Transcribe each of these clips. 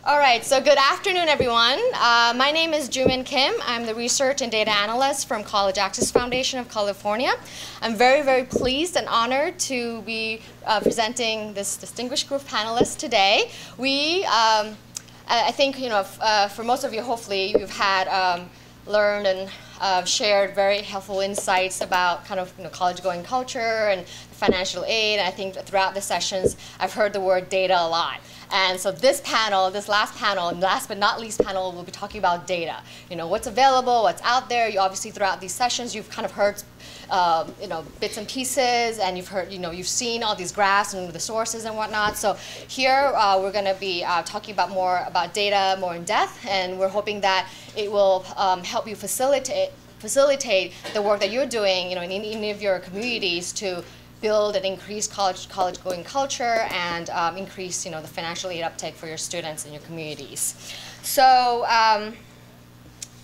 All right, so good afternoon, everyone. My name is Jumin Kim. I'm the Research and Data Analyst from College Access Foundation of California. I'm very, very pleased and honored to be presenting this distinguished group of panelists today. I think, for most of you, hopefully, you've had learned and shared very helpful insights about kind of college-going culture and financial aid. And I think throughout the sessions, I've heard the word data a lot. And so this last panel, and last but not least panel, will be talking about data. What's available, what's out there. You obviously throughout these sessions, you've kind of heard, bits and pieces, and you've heard, you've seen all these graphs and the sources and whatnot. So here we're going to be talking about more about data, more in depth, and we're hoping that it will help you facilitate the work that you're doing, in any of your communities to build and increase college-going culture and increase, the financial aid uptake for your students and your communities. So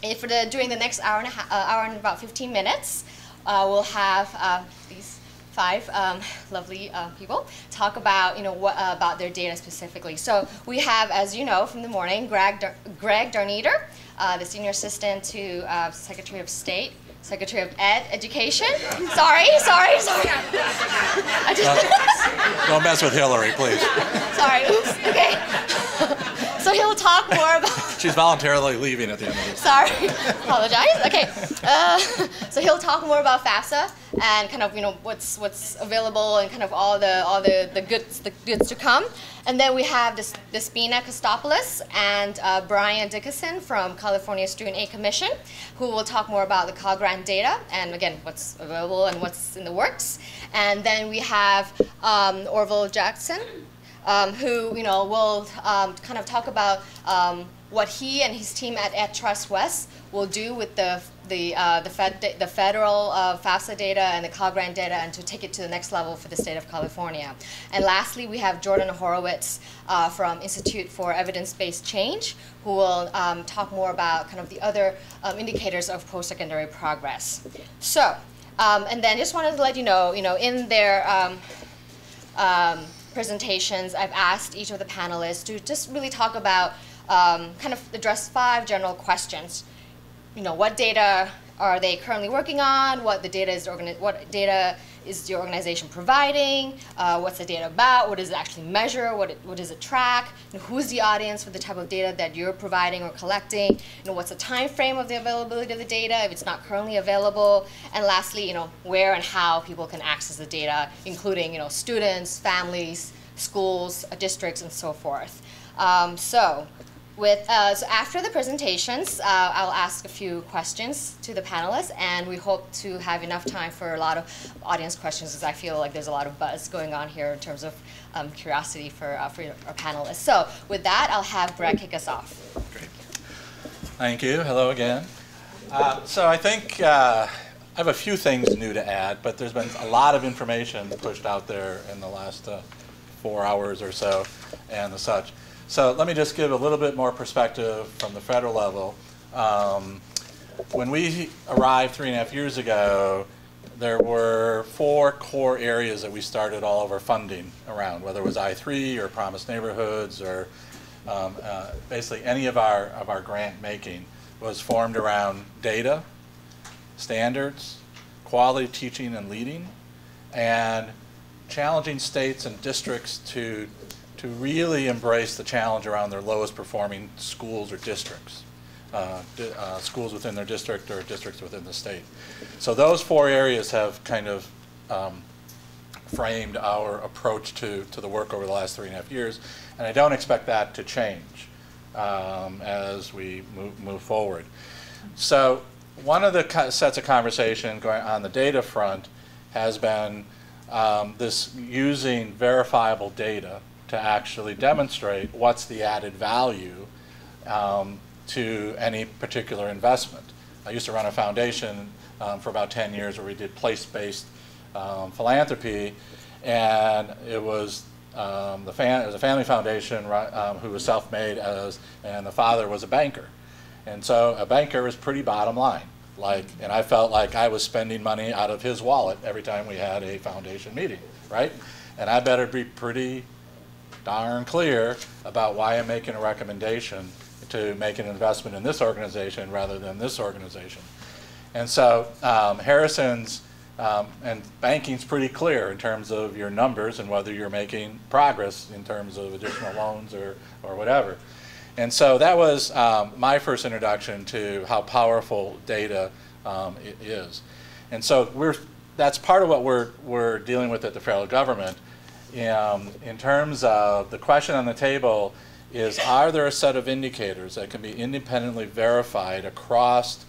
during the next hour and about 15 minutes, we'll have these 5 lovely people talk about, about their data specifically. So we have, as you know from the morning, Greg Darnieder, the Senior Assistant to Secretary of State, Secretary of Education. Sorry. Don't mess with Hillary, please. Sorry, oops, okay. So he'll talk more about... She's voluntarily leaving at the end of this. Sorry, apologize. Okay, so he'll talk more about FAFSA and kind of what's available and kind of all the goods to come. And then we have Despina Costopoulos and Brian Dickinson from California Student Aid Commission, who will talk more about the Cal Grant data and again what's available and what's in the works. And then we have Orville Jackson, who will kind of talk about what he and his team at Trust West will do with the federal FAFSA data and the Cal Grant data, and to take it to the next level for the state of California. And lastly, we have Jordan Horowitz from Institute for Evidence-Based Change, who will talk more about kind of the other indicators of post-secondary progress. So, and then just wanted to let you know, in their presentations, I've asked each of the panelists to just really talk about, kind of address 5 general questions. What data are they currently working on? What data is the organization providing? What's the data about? What does it actually measure? What does it track? Who's the audience for the type of data that you're providing or collecting? What's the time frame of the availability of the data if it's not currently available? And lastly, where and how people can access the data, including students, families, schools, districts, and so forth. So after the presentations, I'll ask a few questions to the panelists, and we hope to have enough time for a lot of audience questions, because I feel like there's a lot of buzz going on here in terms of curiosity for our panelists. So with that, I'll have Greg kick us off. Great. Thank you. Hello again. So I think I have a few things new to add, but there's been a lot of information pushed out there in the last 4 hours or so and the such. So let me just give a little bit more perspective from the federal level. When we arrived 3.5 years ago, there were 4 core areas that we started all of our funding around, whether it was I3 or Promised Neighborhoods or basically any of our grant making was formed around data, standards, quality teaching and leading, and challenging states and districts to really embrace the challenge around their lowest performing schools or districts, schools within their district or districts within the state. So those 4 areas have kind of framed our approach to the work over the last 3.5 years, and I don't expect that to change as we move forward. So one of the sets of conversation going on the data front has been this using verifiable data to actually demonstrate what's the added value to any particular investment. I used to run a foundation for about 10 years where we did place-based philanthropy, and it was a family foundation who was self-made, and the father was a banker. And so a banker is pretty bottom line. And I felt like I was spending money out of his wallet every time we had a foundation meeting, right? And I better be pretty darn clear about why I'm making a recommendation to make an investment in this organization rather than this organization. And so Harrison's and banking's pretty clear in terms of your numbers and whether you're making progress in terms of additional loans or whatever. And so that was my first introduction to how powerful data it is. And so that's part of what we're dealing with at the federal government. In terms of the question on the table is, are there a set of indicators that can be independently verified across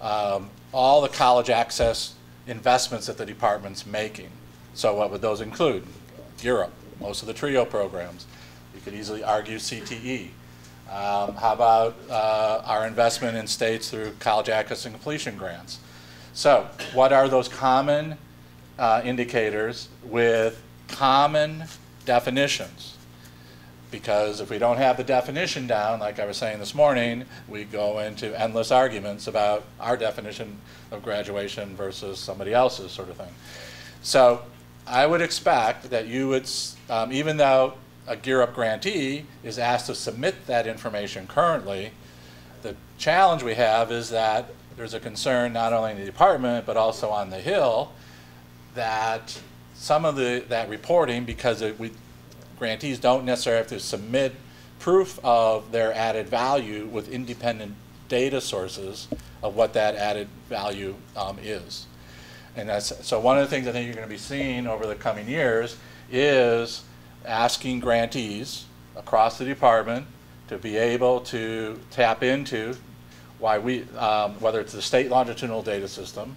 all the college access investments that the department's making? So what would those include? Europe, most of the TRIO programs. You could easily argue CTE. How about our investment in states through college access and completion grants? So what are those common indicators with common definitions? Because if we don't have the definition down, like I was saying this morning, we go into endless arguments about our definition of graduation versus somebody else's sort of thing. So I would expect that you would, even though a Gear Up grantee is asked to submit that information currently, the challenge we have is that there's a concern not only in the department but also on the Hill that some of that reporting, because grantees don't necessarily have to submit proof of their added value with independent data sources of what that added value is. And so one of the things I think you're going to be seeing over the coming years is asking grantees across the department to be able to tap into whether it's the state longitudinal data system,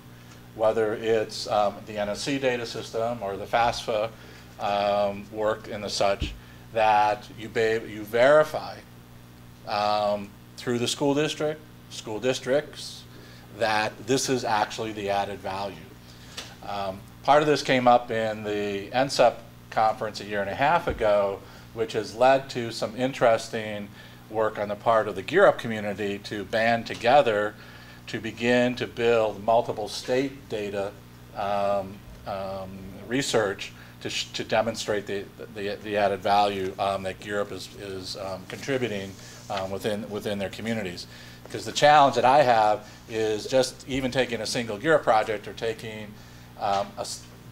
whether it's the NSC data system or the FAFSA work and the such, that you verify through the school districts, that this is actually the added value. Part of this came up in the NSEP conference a year and a half ago, which has led to some interesting work on the part of the Gear Up community to band together to begin to build multiple state data research to demonstrate the added value that Gear Up is contributing within their communities. Because the challenge that I have is just even taking a single Gear Up project or taking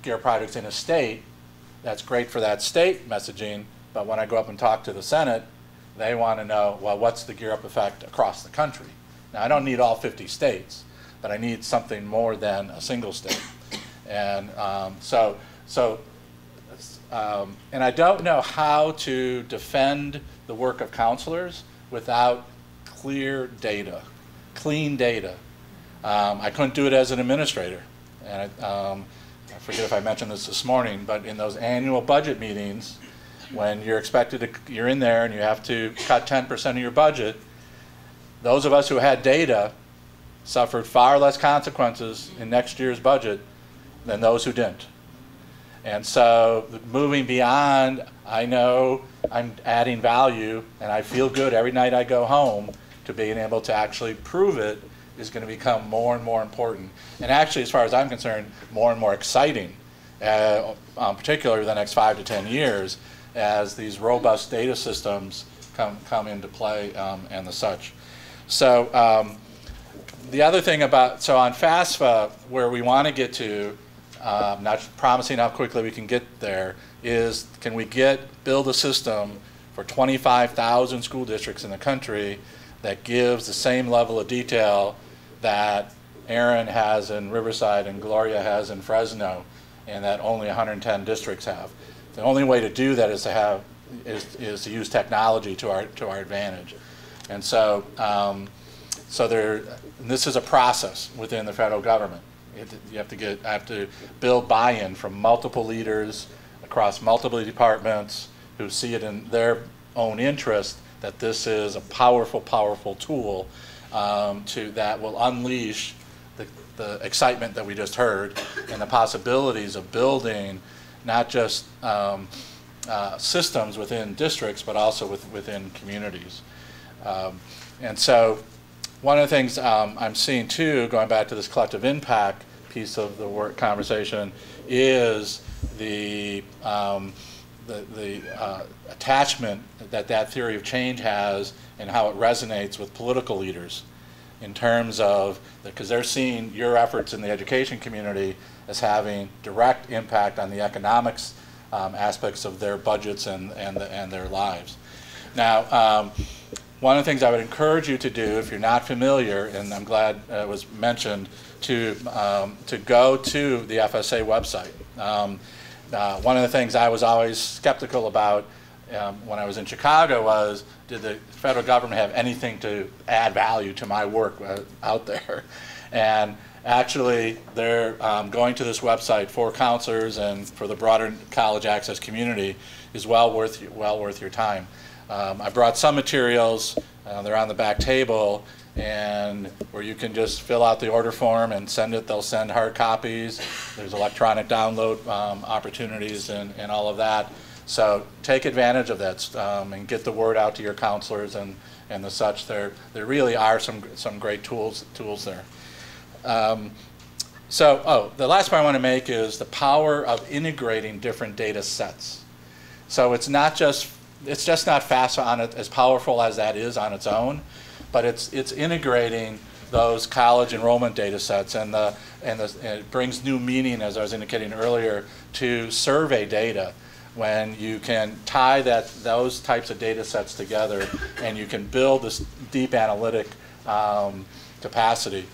Gear Up projects in a state. That's great for that state messaging, but when I go up and talk to the Senate, they want to know, well, what's the Gear Up effect across the country? Now, I don't need all 50 states, but I need something more than a single state. And and I don't know how to defend the work of counselors without clear data, clean data. I couldn't do it as an administrator. And I forget if I mentioned this morning, but in those annual budget meetings, when you're expected to, you're in there and you have to cut 10% of your budget, those of us who had data suffered far less consequences in next year's budget than those who didn't. And so moving beyond, I know I'm adding value and I feel good every night I go home, to being able to actually prove it is going to become more and more important. And actually, as far as I'm concerned, more and more exciting, particularly the next 5 to 10 years, as these robust data systems come into play and the such. So the other thing about, so on FAFSA, where we want to get to, not promising how quickly we can get there, is can we build a system for 25,000 school districts in the country that gives the same level of detail that Aaron has in Riverside and Gloria has in Fresno, and that only 110 districts have. The only way to do that is to use technology to our advantage. And so this is a process within the federal government. You have to build buy-in from multiple leaders across multiple departments who see it in their own interest that this is a powerful, powerful tool that will unleash the excitement that we just heard and the possibilities of building not just systems within districts, but also within communities. And so one of the things I'm seeing too, going back to this collective impact piece of the work conversation, is the attachment that theory of change has and how it resonates with political leaders in terms of, because they're seeing your efforts in the education community as having direct impact on the economics aspects of their budgets and their lives. Now, one of the things I would encourage you to do, if you're not familiar, and I'm glad it was mentioned, to go to the FSA website. One of the things I was always skeptical about when I was in Chicago was, did the federal government have anything to add value to my work out there? And actually, they're going to this website for counselors and for the broader college access community is well worth your time. I brought some materials, they're on the back table, and where you can just fill out the order form and send it. They'll send hard copies. There's electronic download opportunities and all of that. So take advantage of that and get the word out to your counselors and the such. There really are some great tools there. The last point I want to make is the power of integrating different data sets. So it's just not FAFSA on it, as powerful as that is on its own, but it's integrating those college enrollment data sets, and it brings new meaning, as I was indicating earlier, to survey data when you can tie those types of data sets together and you can build this deep analytic capacity.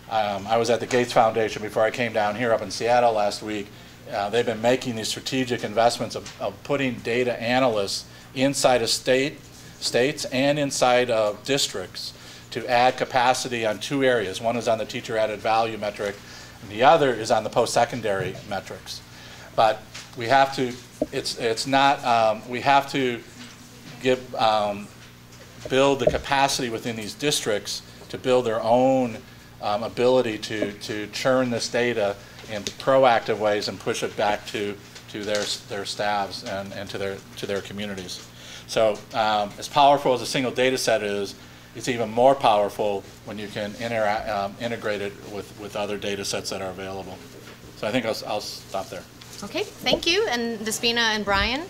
I was at the Gates Foundation before I came down here up in Seattle last week. They've been making these strategic investments of putting data analysts inside of states and inside of districts to add capacity on two areas. One is on the teacher added value metric, and the other is on the post-secondary metrics. But we have to, we have to build the capacity within these districts to build their own ability to churn this data in proactive ways and push it back to their staffs and to their communities. So as powerful as a single data set is, it's even more powerful when you can integrate it with other data sets that are available. So I think I'll stop there. Okay, thank you. And Despina and Brian.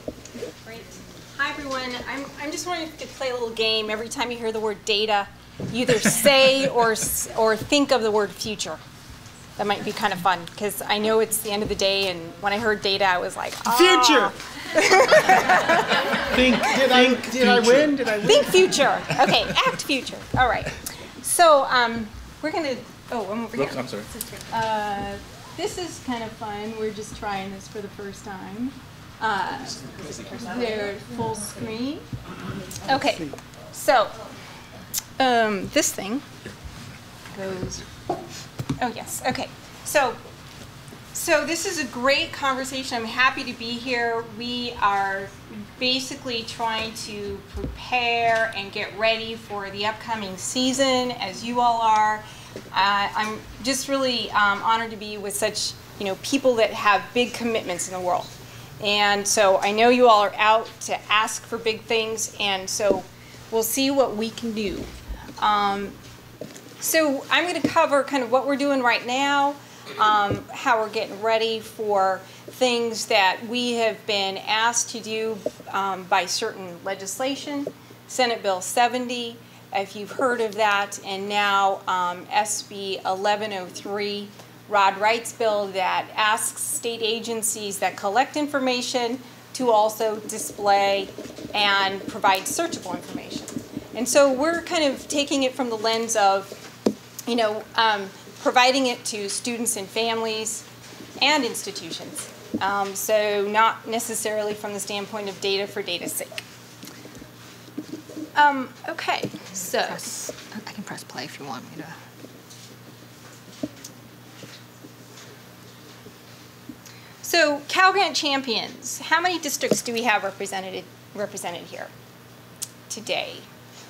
Great. Hi everyone. I'm just wondering if you could play a little game. Every time you hear the word data, you either say or think of the word future. That might be kind of fun, because I know it's the end of the day, and when I heard data, I was like, ah. Future! Did I win? Think future. Okay, act future. All right. So we're going to, I'm over here. I'm sorry. This is kind of fun. We're just trying this for the first time. They're full screen. Okay, so this thing goes, oh yes, okay. So this is a great conversation. I'm happy to be here. We are basically trying to prepare and get ready for the upcoming season, as you all are. I'm just really honored to be with such people that have big commitments in the world. And so I know you all are out to ask for big things, and so we'll see what we can do. So I'm going to cover kind of what we're doing right now, how we're getting ready for things that we have been asked to do by certain legislation, Senate Bill 70, if you've heard of that, and now SB 1103, Rod Wright's bill that asks state agencies that collect information to also display and provide searchable information. And so we're kind of taking it from the lens of, providing it to students and families and institutions. So not necessarily from the standpoint of data for data's sake. Okay, so. I can press play if you want me to. So Cal Grant champions, how many districts do we have represented here today?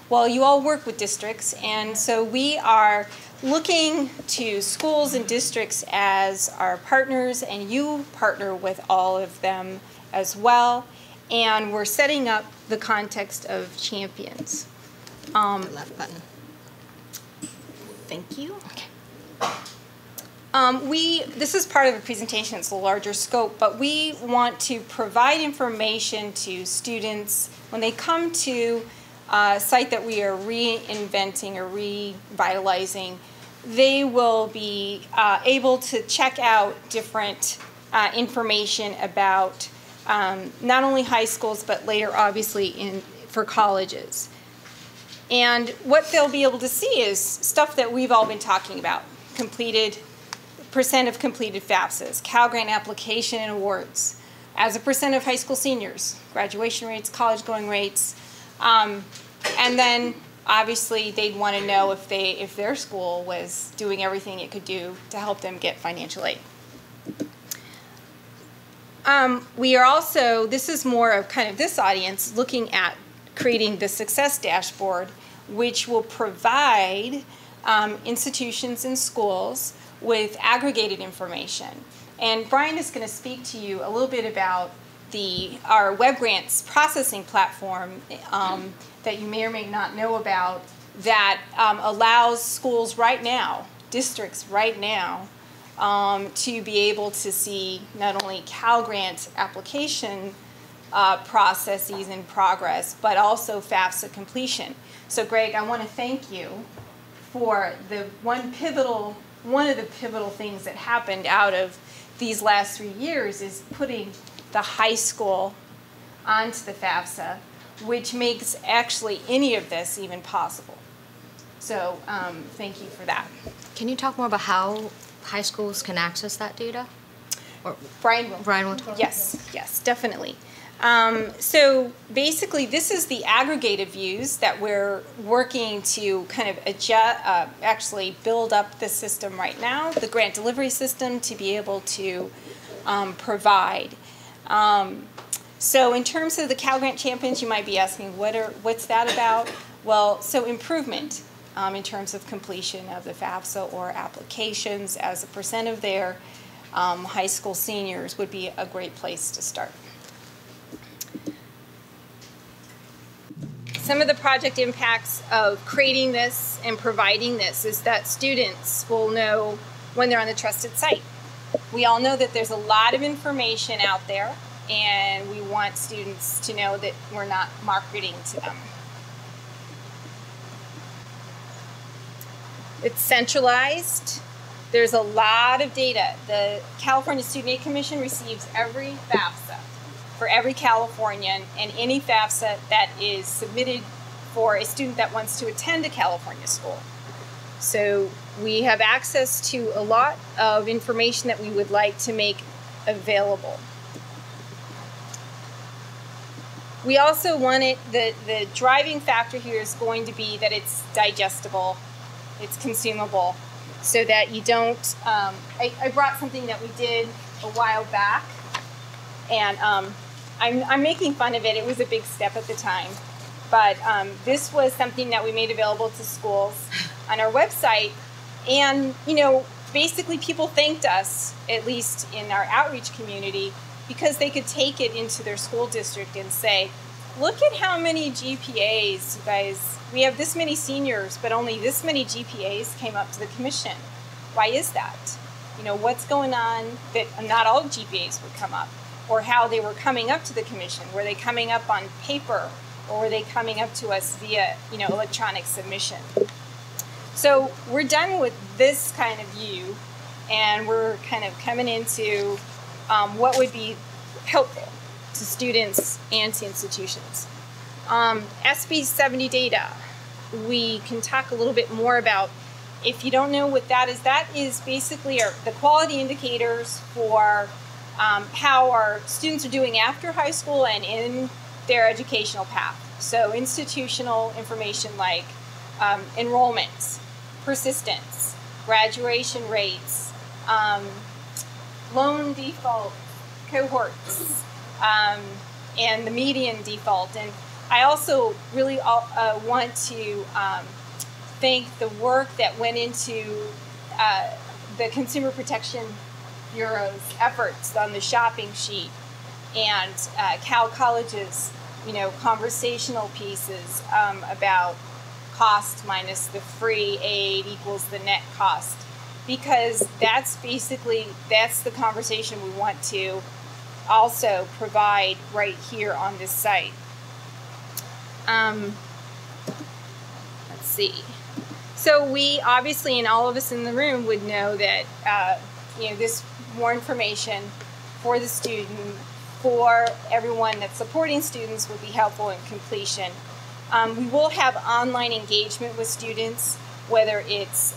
Well, you all work with districts, and so we are looking to schools and districts as our partners, and you partner with all of them as well. And we're setting up the context of champions. The left button. Thank you. Okay. This is part of a presentation, it's a larger scope, but we want to provide information to students when they come to a site that we are reinventing or revitalizing. They will be able to check out different information about not only high schools, but later obviously for colleges. And what they'll be able to see is stuff that we've all been talking about: percent of completed FAFSAs, Cal Grant application and awards, as a percent of high school seniors, graduation rates, college going rates, and then obviously they'd want to know if their school was doing everything it could do to help them get financial aid. We are also, this is more of kind of this audience, looking at creating the success dashboard, which will provide institutions and schools with aggregated information. And Brian is going to speak to you a little bit about our web grants processing platform that you may or may not know about, that allows schools right now, districts right now, to be able to see not only Cal Grant application processes in progress, but also FAFSA completion. So Greg, I want to thank you for one of the pivotal things that happened out of these last 3 years is putting the high school onto the FAFSA, which makes actually any of this even possible. So thank you for that. Can you talk more about how high schools can access that data? Or Brian will. Brian will talk. Yes, definitely. So basically, this is the aggregated views that we're working to kind of adjust, actually build up the system right now, the grant delivery system, to be able to provide. So in terms of the Cal Grant Champions, you might be asking, what's that about? Well, so improvement in terms of completion of the FAFSA or applications as a percent of their high school seniors would be a great place to start. Some of the project impacts of creating this and providing this is that students will know when they're on the trusted site. We all know that there's a lot of information out there, and we want students to know that we're not marketing to them. It's centralized. There's a lot of data. The California Student Aid Commission receives every FAFSA for every Californian, and any FAFSA that is submitted for a student that wants to attend a California school. So we have access to a lot of information that we would like to make available. We also want it, the driving factor here is going to be that it's digestible, it's consumable, so that you don't, I brought something that we did a while back, and I'm making fun of it. It was a big step at the time. But this was something that we made available to schools on our website. And, you know, basically people thanked us, at least in our outreach community, because they could take it into their school district and say, look at how many GPAs, you guys, we have this many seniors, but only this many GPAs came up to the commission. Why is that? You know, what's going on that not all GPAs would come up? Or how they were coming up to the commission. Were they coming up on paper, or were they coming up to us via, you know, electronic submission? So we're done with this kind of view, and we're kind of coming into what would be helpful to students and to institutions. SB 70 data, we can talk a little bit more about. If you don't know what that is basically the quality indicators for how our students are doing after high school and in their educational path. So institutional information like enrollments, persistence, graduation rates, loan default cohorts, and the median default. And I also really want to thank the work that went into the Consumer Protection Bureau's efforts on the shopping sheet, and Cal College's, you know, conversational pieces about cost minus the free aid equals the net cost. because that's the conversation we want to also provide right here on this site. Let's see. So we obviously, and all of us in the room would know that this more information for the student, for everyone that's supporting students, would be helpful in completion. We will have online engagement with students, whether it's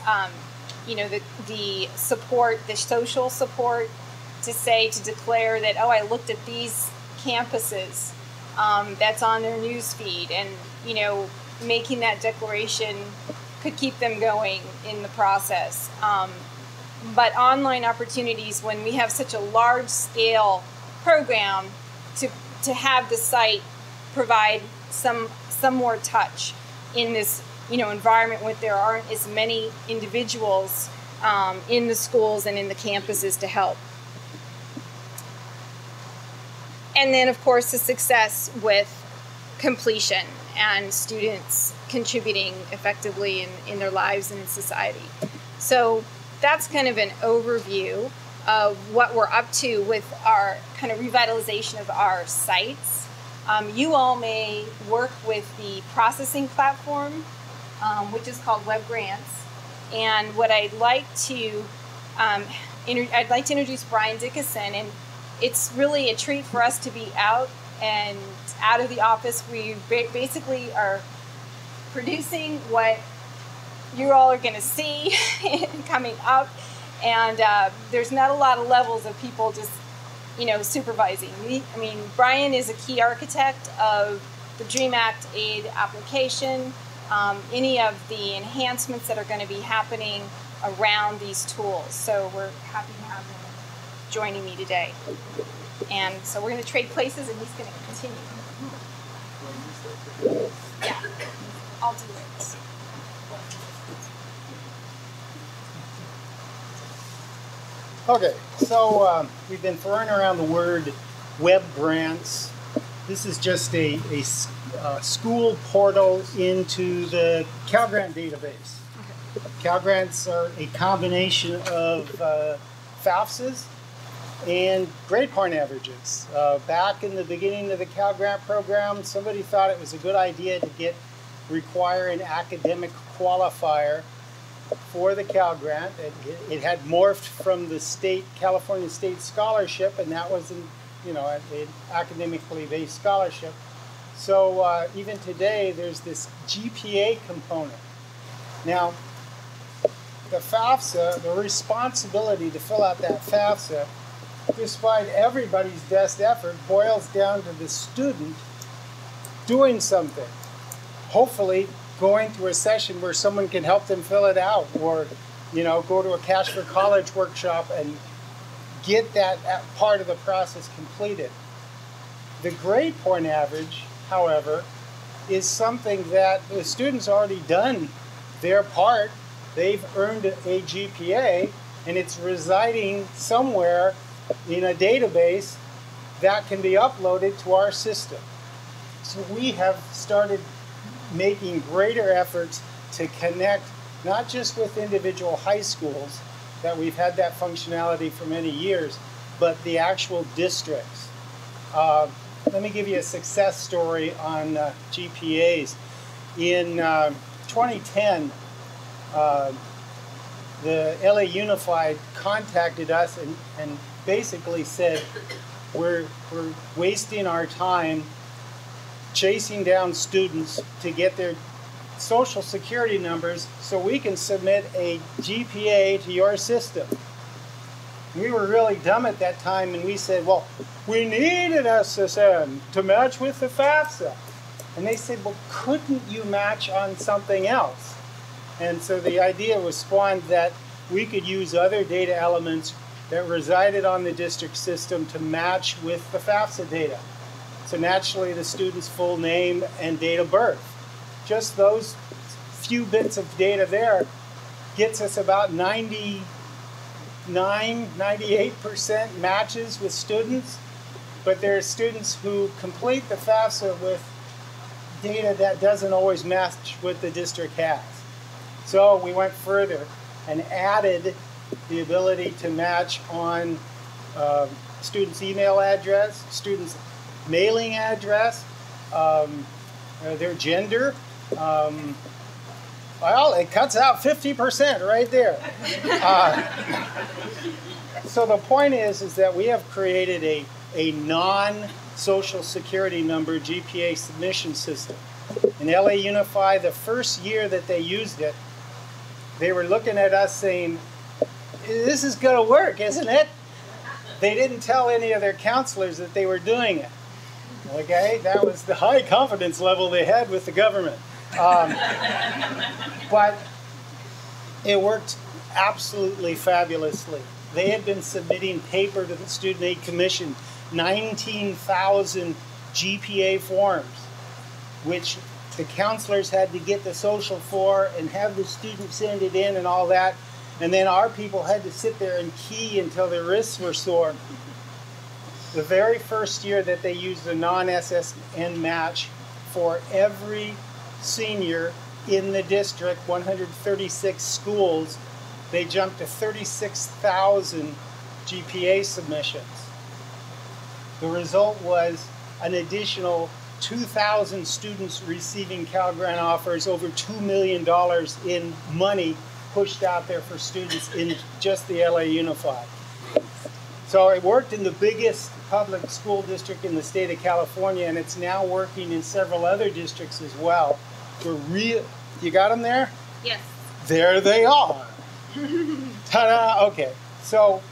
the support, the social support, to declare that, oh, I looked at these campuses, that's on their news feed, and making that declaration could keep them going in the process. But online opportunities, when we have such a large scale program, to have the site provide some more touch in this environment where there aren't as many individuals in the schools and in the campuses to help. And then, of course, the success with completion and students contributing effectively in their lives and in society. So that's kind of an overview of what we're up to with our kind of revitalization of our sites. You all may work with the processing platform, which is called Web Grants. And what I'd like to introduce Brian Dickinson, and it's really a treat for us to be out of the office. We basically are producing what you all are going to see coming up, and there's not a lot of levels of people just supervising. Brian is a key architect of the DREAM Act aid application, any of the enhancements that are going to be happening around these tools. So we're happy to have him joining me today. And so we're going to trade places, and he's going to continue. Yeah, I'll do it. Okay, so we've been throwing around the word web grants. This is just a school portal into the Cal Grant database. Okay. Cal Grants are a combination of FAFSAs and grade point averages. Back in the beginning of the Cal Grant program, somebody thought it was a good idea to require an academic qualifier for the Cal Grant. It had morphed from the California State Scholarship, and that was an academically based scholarship. So even today, there's this GPA component. Now, the FAFSA, the responsibility to fill out that FAFSA, despite everybody's best effort, boils down to the student doing something. Hopefully going to a session where someone can help them fill it out, or go to a Cash for College workshop and get that part of the process completed. The grade point average, however, is something that the student's already done their part. They've earned a GPA, and it's residing somewhere in a database that can be uploaded to our system. So we have started making greater efforts to connect not just with individual high schools, that we've had that functionality for many years, but the actual districts. Let me give you a success story on GPAs. In 2010, the LA Unified contacted us and basically said, we're wasting our time chasing down students to get their social security numbers so we can submit a GPA to your system. We were really dumb at that time, and we said, well, we need an SSN to match with the FAFSA. And they said, well, couldn't you match on something else? And so the idea was spawned that we could use other data elements that resided on the district system to match with the FAFSA data. So naturally, the student's full name and date of birth. Just those few bits of data there gets us about 98% matches with students. But there are students who complete the FAFSA with data that doesn't always match what the district has. So we went further and added the ability to match on students' email address, students' mailing address, their gender. Well, it cuts out 50% right there. So the point is that we have created a non-social security number GPA submission system. In LA Unify, the first year that they used it, they were looking at us saying, this is going to work, isn't it? They didn't tell any of their counselors that they were doing it. Okay, that was the high confidence level they had with the government. But it worked absolutely fabulously. They had been submitting paper to the Student Aid Commission, 19,000 GPA forms, which the counselors had to get the social for and have the student send it in and all that. And then our people had to sit there and key until their wrists were sore. The very first year that they used a non-SSN match for every senior in the district, 136 schools, they jumped to 36,000 GPA submissions. The result was an additional 2,000 students receiving Cal Grant offers, over $2 million in money pushed out there for students in just the LA Unified. So it worked in the biggest public school district in the state of California, and it's now working in several other districts as well. You got them there? Yes. There they are. Ta-da! Okay, so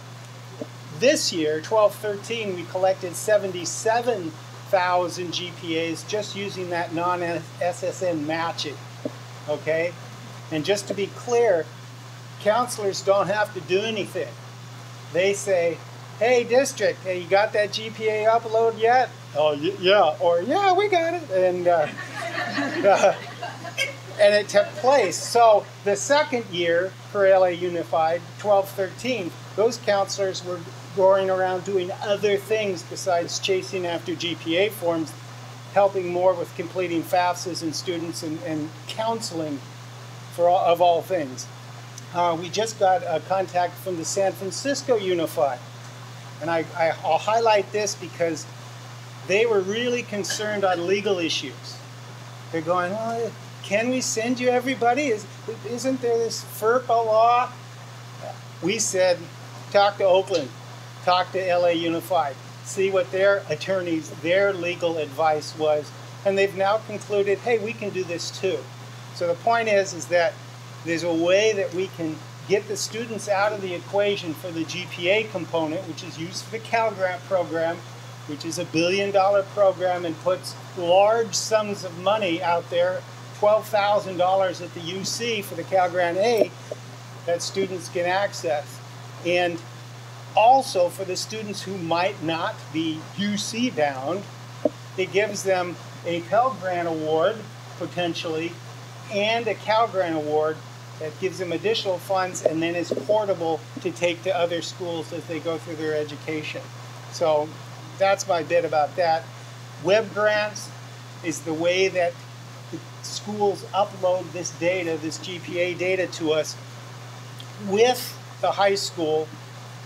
this year, 12-13, we collected 77,000 GPAs just using that non-SSN matching, okay? And just to be clear, counselors don't have to do anything. They say, hey, district, hey, you got that GPA upload yet? Oh, yeah. Or, yeah, we got it. And it took place. So the second year for LA Unified, 12-13, those counselors were going around doing other things besides chasing after GPA forms, helping more with completing FAFSAs and students and counseling of all things. We just got a contact from the San Francisco Unified. And I'll highlight this because they were really concerned on legal issues. They're going, oh, can we send you everybody? Isn't there this FERPA law? We said, talk to Oakland, talk to LA Unified, see what their attorneys, their legal advice was. And they've now concluded, hey, we can do this too. So the point is that there's a way that we can get the students out of the equation for the GPA component, which is used for the Cal Grant program, which is $1 billion program and puts large sums of money out there, $12,000 at the UC for the Cal Grant A that students can access. And also for the students who might not be UC bound, it gives them a Pell Grant award, potentially, and a Cal Grant award that gives them additional funds and then is portable to take to other schools as they go through their education. So that's my bit about that. Web grants is the way that the schools upload this data, this GPA data to us with the high school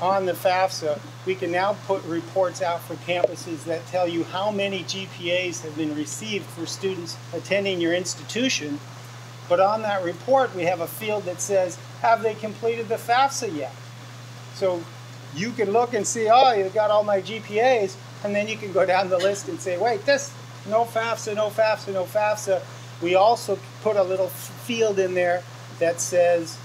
on the FAFSA. We can now put reports out for campuses that tell you how many GPAs have been received for students attending your institution. But on that report, we have a field that says, have they completed the FAFSA yet? So you can look and see, oh, you've got all my GPAs, and then you can go down the list and say, wait, this, no FAFSA, no FAFSA, no FAFSA. We also put a little field in there that says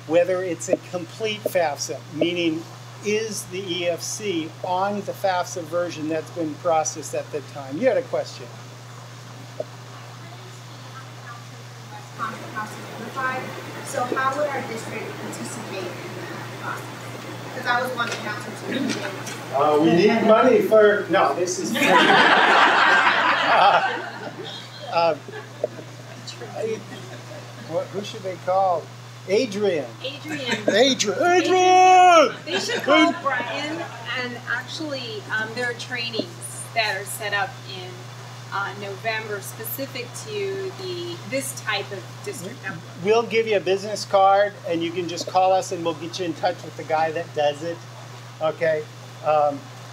whether it's a complete FAFSA, meaning is the EFC on the FAFSA version that's been processed at the time. You had a question. So how would our district participate in that process? Because I was one of the counselors who we need money for, no, this is who should they call? Adrian. Adrian! They should call Brian, and actually there are trainings that are set up in November specific to this type of district network? We'll give you a business card, and you can just call us, and we'll get you in touch with the guy that does it. Okay.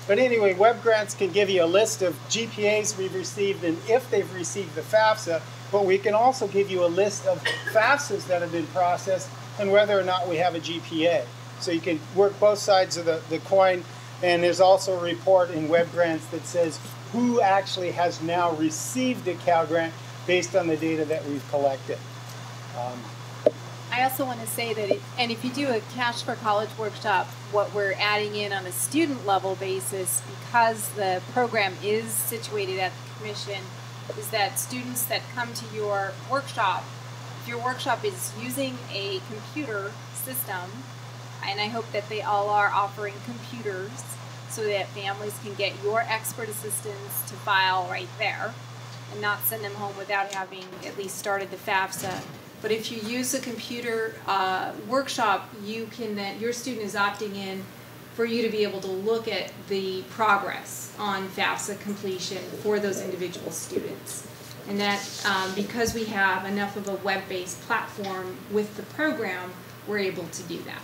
But anyway, web grants can give you a list of GPAs we've received and if they've received the FAFSA, but we can also give you a list of FAFSAs that have been processed and whether or not we have a GPA. So you can work both sides of the coin, and there's also a report in web grants that says who actually has now received a Cal grant based on the data that we've collected. I also want to say that, if you do a Cash for College workshop, what we're adding in on a student level basis, because the program is situated at the commission, is that students that come to your workshop, if your workshop is using a computer system, and I hope that they all are offering computers so that families can get your expert assistance to file right there and not send them home without having at least started the FAFSA. But if you use a computer workshop, you can then, your student is opting in for you to be able to look at the progress on FAFSA completion for those individual students. And that, because we have enough of a web-based platform with the program, we're able to do that.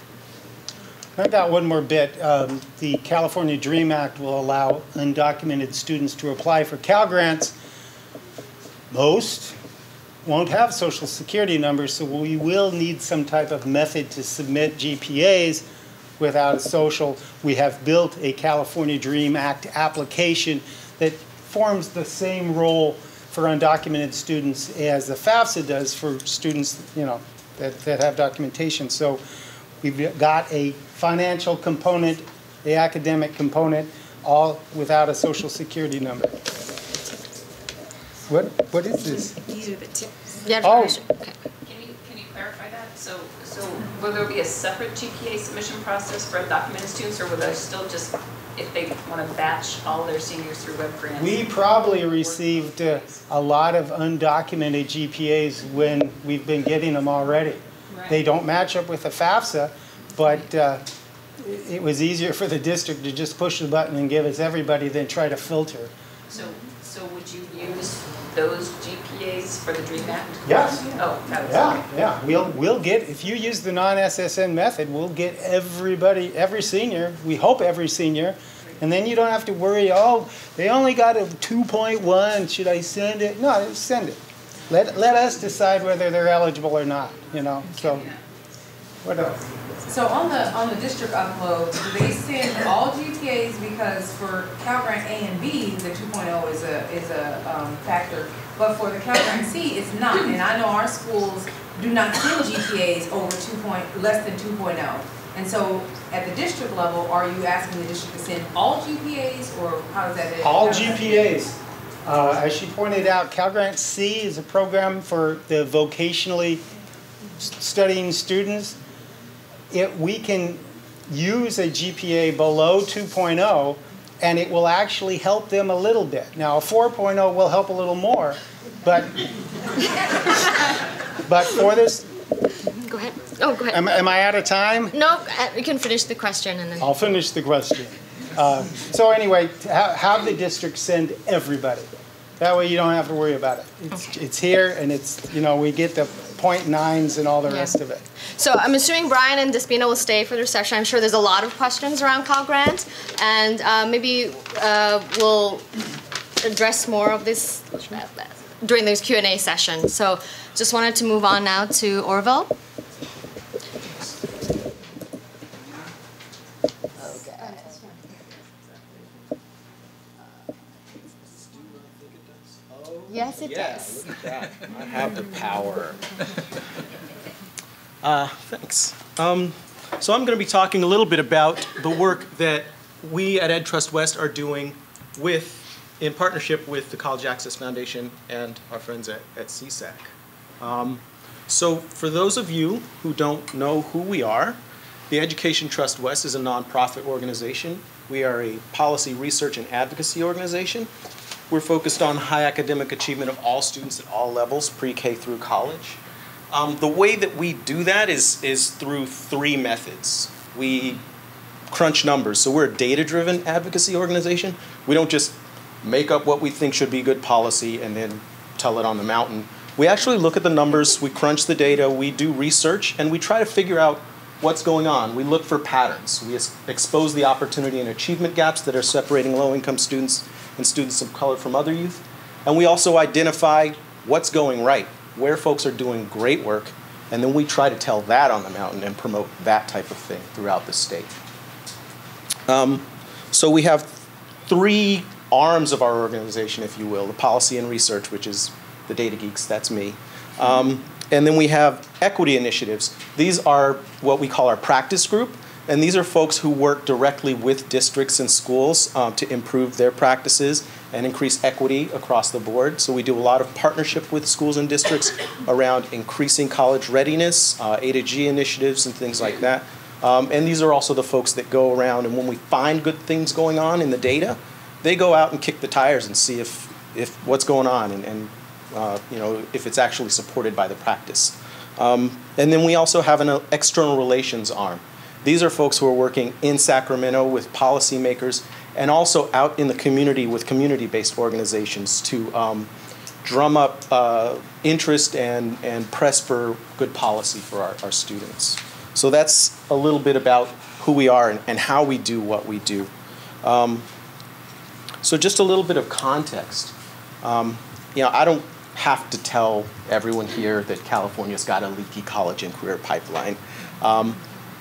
I've got one more bit. The California DREAM Act will allow undocumented students to apply for Cal grants. Most won't have social security numbers, so we will need some type of method to submit GPAs without a social. We have built a California DREAM Act application that forms the same role for undocumented students as the FAFSA does for students, you know, that have documentation. So we've got a financial component, the academic component, all without a social security number. What is this? These are the tips. Yeah, Oh. okay. Can you clarify that? So will there be a separate GPA submission process for undocumented students, or will they still just, if they want to batch all their seniors through web grants? We probably received a lot of undocumented GPAs when we've been getting them already. Right. They don't match up with the FAFSA, but it was easier for the district to just push the button and give us everybody than try to filter. So would you use those GPAs for the DREAM Act? Yes. Oh, that was Yeah. We'll get, if you use the non-SSN method, we'll get everybody, every senior, we hope every senior, and then you don't have to worry, oh, they only got a 2.1, should I send it? No, send it. Let us decide whether they're eligible or not, you know, so. What else? So on the district upload, do they send all GPAs, because for Cal Grant A and B, the 2.0 is a factor, but for the Cal Grant C, it's not. And I know our schools do not send GPAs over less than 2.0. And so at the district level, are you asking the district to send all GPAs, or how does that? All GPAs. As she pointed out, Cal Grant C is a program for the vocationally studying students. We can use a GPA below 2.0, and it will actually help them a little bit. Now, a 4.0 will help a little more, but for this. Go ahead. Oh, go ahead. Am I out of time? No, you can finish the question and then. I'll finish the question. So anyway, have the district send everybody. That way you don't have to worry about it. It's here, and it's, you know, we get the 0.9s and all the rest of it. So I'm assuming Brian and Despina will stay for their session. I'm sure there's a lot of questions around Cal Grant, and maybe we'll address more of this during this Q&A session. So just wanted to move on now to Orville. Yes, it does. Look at that. I have the power. Thanks. So I'm going to be talking a little bit about the work that we at EdTrust West are doing in partnership with the College Access Foundation and our friends at CSAC. So for those of you who don't know who we are, the Education Trust West is a nonprofit organization. We are a policy research and advocacy organization. We're focused on high academic achievement of all students at all levels, pre-K through college. The way that we do that is through three methods. We crunch numbers, so we're a data-driven advocacy organization. We don't just make up what we think should be good policy, and then tell it on the mountain. We actually look at the numbers, we crunch the data, we do research, and we try to figure out what's going on. We look for patterns. We expose the opportunity and achievement gaps that are separating low-income students and students of color from other youth. And we also identify what's going right, where folks are doing great work, and then we try to tell that on the mountain and promote that type of thing throughout the state. So we have 3 arms of our organization, if you will: the policy and research, which is the data geeks, that's me. And then we have equity initiatives. These are what we call our practice group, and these are folks who work directly with districts and schools to improve their practices and increase equity across the board. So we do a lot of partnership with schools and districts around increasing college readiness, A to G initiatives and things like that. And these are also the folks that go around, and when we find good things going on in the data, they go out and kick the tires and see if what's going on and you know, if it's actually supported by the practice. And then we also have an external relations arm. These are folks who are working in Sacramento with policymakers and also out in the community with community-based organizations to drum up interest and press for good policy for our students. So that's a little bit about who we are and how we do what we do. So just a little bit of context. You know, I don't have to tell everyone here that California's got a leaky college and career pipeline.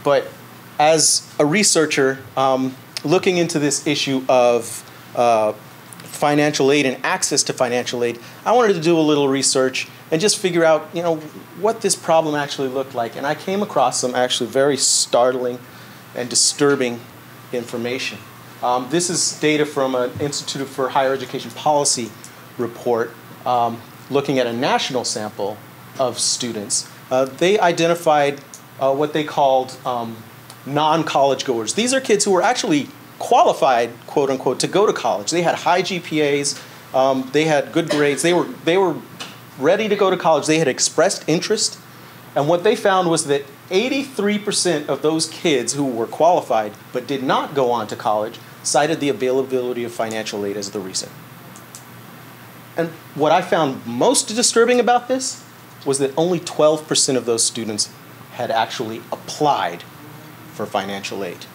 But as a researcher, looking into this issue of financial aid and access to financial aid, I wanted to do a little research and just figure out, you know, what this problem actually looked like. And I came across some actually very startling and disturbing information. This is data from an Institute for Higher Education Policy report looking at a national sample of students. They identified what they called non-college goers. These are kids who were actually qualified, quote unquote, to go to college. They had high GPAs, they had good grades, they were ready to go to college, they had expressed interest, and what they found was that 83% of those kids who were qualified but did not go on to college cited the availability of financial aid as the reason. And what I found most disturbing about this was that only 12% of those students had actually applied for financial aid.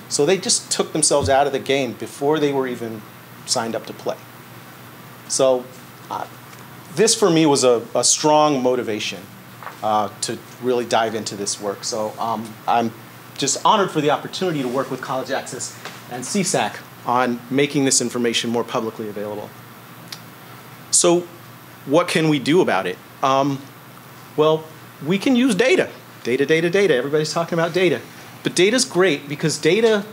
So they just took themselves out of the game before they were even signed up to play. So this for me was a strong motivation to really dive into this work. So I'm just honored for the opportunity to work with College Access and CSAC on making this information more publicly available. So what can we do about it? Well, we can use data. Data. Everybody's talking about data. But data's great because data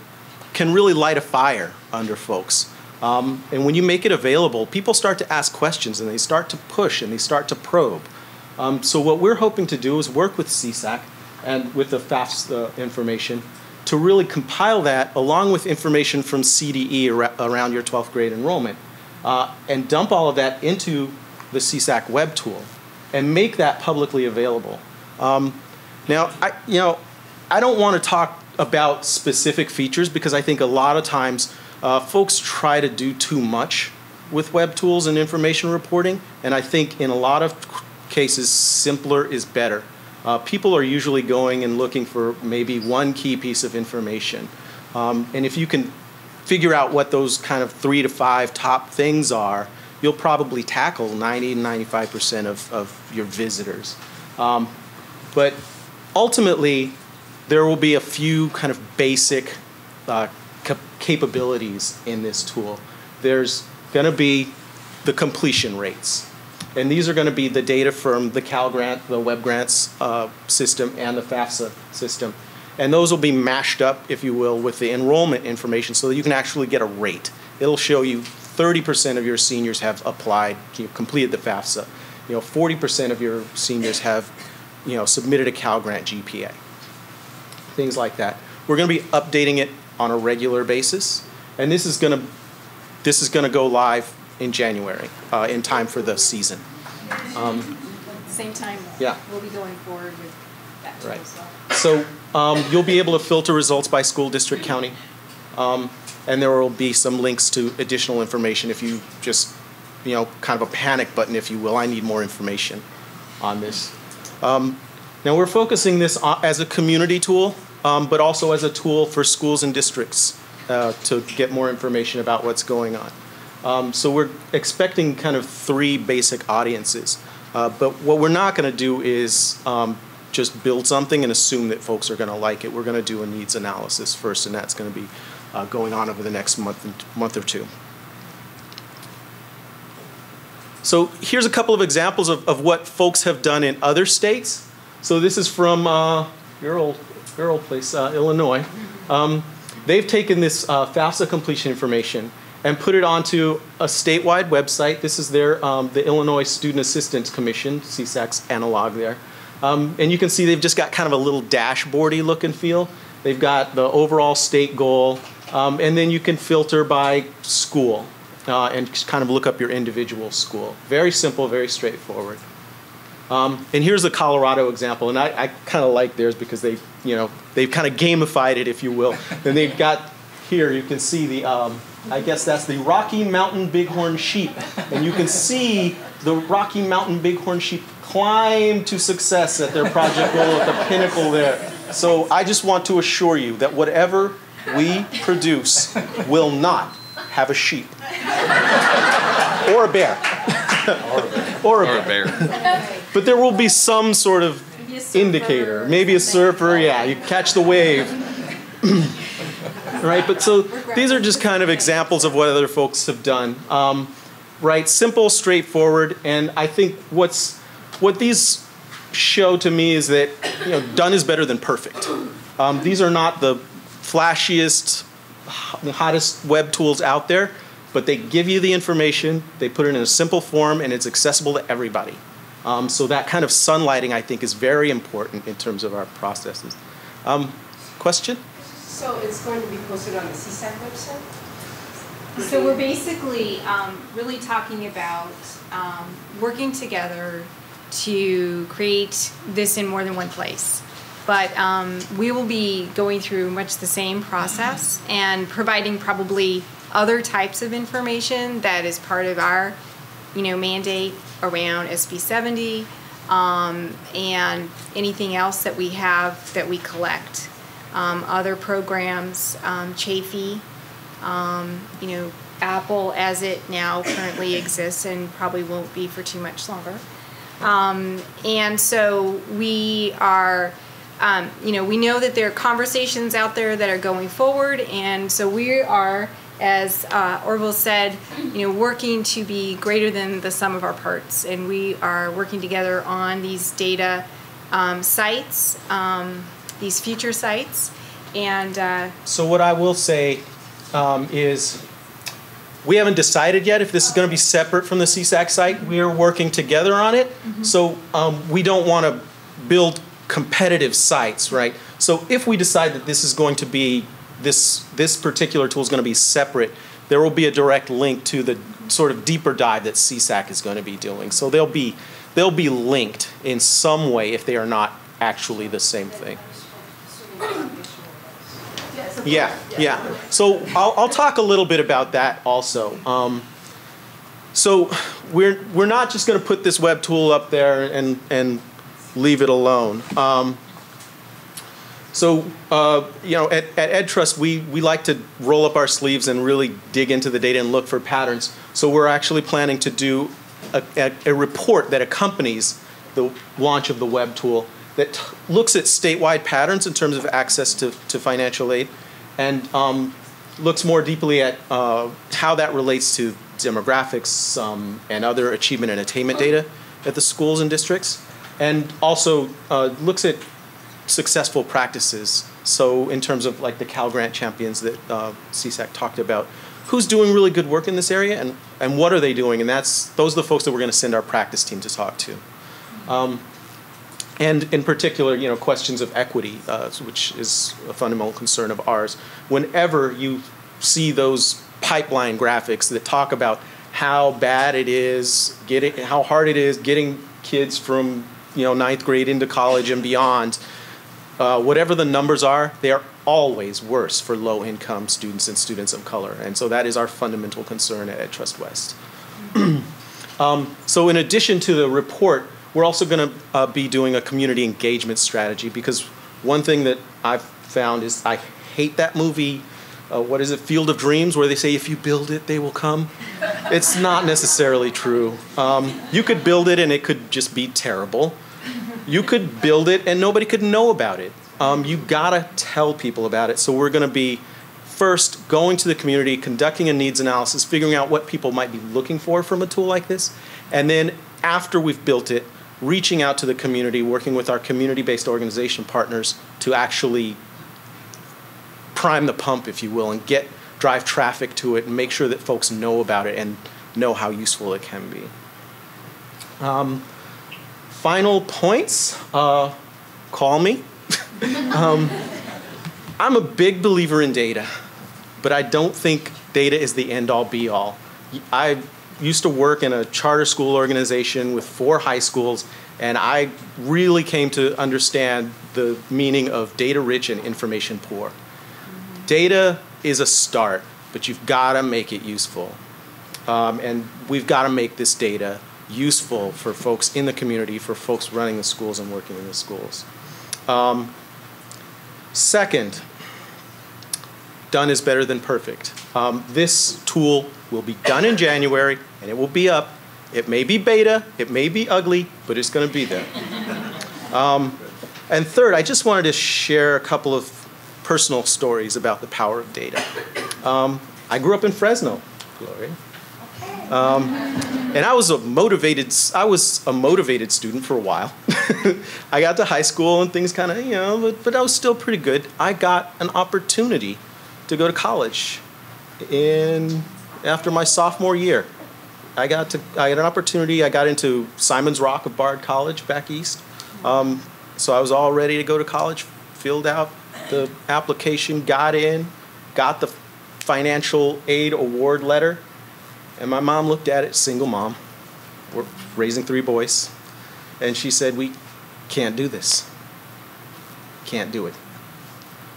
can really light a fire under folks. And when you make it available, people start to ask questions and they start to push and they start to probe. So what we're hoping to do is work with CSAC and with the FAFSA information to really compile that along with information from CDE around your 12th grade enrollment and dump all of that into the CSAC web tool and make that publicly available. Now, I don't want to talk about specific features because I think a lot of times folks try to do too much with web tools and information reporting, and I think in a lot of cases simpler is better. People are usually going and looking for maybe one key piece of information. And if you can figure out what those kind of 3 to 5 top things are, you'll probably tackle 90 to 95% of your visitors. But ultimately, there will be a few kind of basic capabilities in this tool. There's going to be the completion rates. And these are going to be the data from the Cal Grant, the Web Grants system, and the FAFSA system. And those will be mashed up, if you will, with the enrollment information so that you can actually get a rate. It'll show you 30% of your seniors have applied, completed the FAFSA. 40% of your seniors have, submitted a Cal Grant GPA. Things like that. We're going to be updating it on a regular basis, and this is going to go live in January, in time for the season. Same time, yeah. We'll be going forward with that tool right. as well. So you'll be able to filter results by school, district, county. And there will be some links to additional information if you just, kind of a panic button, if you will. I need more information on this. Now we're focusing this as a community tool, but also as a tool for schools and districts to get more information about what's going on. So we're expecting kind of 3 basic audiences. But what we're not going to do is just build something and assume that folks are going to like it. We're going to do a needs analysis first, and that's going to be going on over the next month or 2. So here's a couple of examples of what folks have done in other states. So this is from your old place, Illinois. They've taken this FAFSA completion information and put it onto a statewide website. This is their the Illinois Student Assistance Commission, CSAC's analog there. And you can see they've just got kind of a little dashboardy look and feel. They've got the overall state goal, and then you can filter by school and kind of look up your individual school. Very simple, very straightforward. And here's the Colorado example, and I kind of like theirs because they've kind of gamified it, if you will. And they've got here, you can see the, I guess that's the Rocky Mountain Bighorn sheep, and you can see the Rocky Mountain Bighorn sheep climb to success at their project goal at the pinnacle there. So I just want to assure you that whatever we produce will not have a sheep or a bear. Or a bear. But there will be some sort of indicator, maybe a surfer, yeah, you catch the wave. Right, but so these are just kind of examples of what other folks have done. Right, simple, straightforward, and I think what these show to me is that done is better than perfect. These are not the flashiest, hottest web tools out there, but they give you the information, they put it in a simple form, and it's accessible to everybody. So that kind of sunlighting, I think, is very important in terms of our processes. Question? So it's going to be posted on the CSAC website? So we're basically really talking about working together to create this in more than one place. But we will be going through much the same process and providing probably other types of information that is part of our, mandate around SB 70 and anything else that we have that we collect. Other programs, Chafee, Apple as it now currently exists and probably won't be for too much longer. And so we are, we know that there are conversations out there that are going forward, and so we are, as Orville said, working to be greater than the sum of our parts, and we are working together on these data sites, these future sites, and so what I will say is we haven't decided yet if this is going to be separate from the CSAC site. We are working together on it, so we don't want to build competitive sites, right? So if we decide that this is going to be this particular tool is going to be separate, there will be a direct link to the sort of deeper dive that CSAC is going to be doing. So they'll be linked in some way if they are not actually the same thing. Yeah. So I'll talk a little bit about that also. So we're not just going to put this web tool up there and leave it alone. So at EdTrust we like to roll up our sleeves and really dig into the data and look for patterns. So we're actually planning to do a report that accompanies the launch of the web tool that looks at statewide patterns in terms of access to financial aid, and looks more deeply at how that relates to demographics and other achievement and attainment data at the schools and districts, and also looks at successful practices. So in terms of like the Cal Grant champions that CSAC talked about, who's doing really good work in this area and what are they doing? And those are the folks that we're going to send our practice team to talk to. And in particular, questions of equity, which is a fundamental concern of ours. Whenever you see those pipeline graphics that talk about how bad it is, how hard it is getting kids from 9th grade into college and beyond, whatever the numbers are, they are always worse for low-income students and students of color. And so that is our fundamental concern at EdTrust West. So in addition to the report, we're also going to be doing a community engagement strategy, because one thing that I've found is I hate that movie, what is it, Field of Dreams, where they say if you build it, they will come. It's not necessarily true. You could build it and it could just be terrible. You could build it and nobody could know about it. You gotta tell people about it. So we're gonna be first going to the community, conducting a needs analysis, figuring out what people might be looking for from a tool like this, and then after we've built it, reaching out to the community, working with our community-based organization partners to actually prime the pump, if you will, and drive traffic to it and make sure that folks know about it and know how useful it can be. Final points, call me. I'm a big believer in data, but I don't think data is the end-all be-all. I used to work in a charter school organization with 4 high schools, and I really came to understand the meaning of data-rich and information-poor. Data is a start, but you've got to make it useful. And we've got to make this data useful for folks in the community, for folks running the schools and working in the schools. Second, done is better than perfect. This tool will be done in January, and it will be up. It may be beta, it may be ugly, but it's going to be there. And third, I just wanted to share a couple of personal stories about the power of data. I grew up in Fresno, Gloria. And I was a motivated student for a while. I got to high school and things kind of, but I was still pretty good. I got an opportunity to go to college after my sophomore year. I got an opportunity. I got into Simon's Rock of Bard College back east. So I was all ready to go to college, filled out the application, got in, got the financial aid award letter. And my mom looked at it, single mom, we're raising 3 boys, and she said, we can't do this. Can't do it.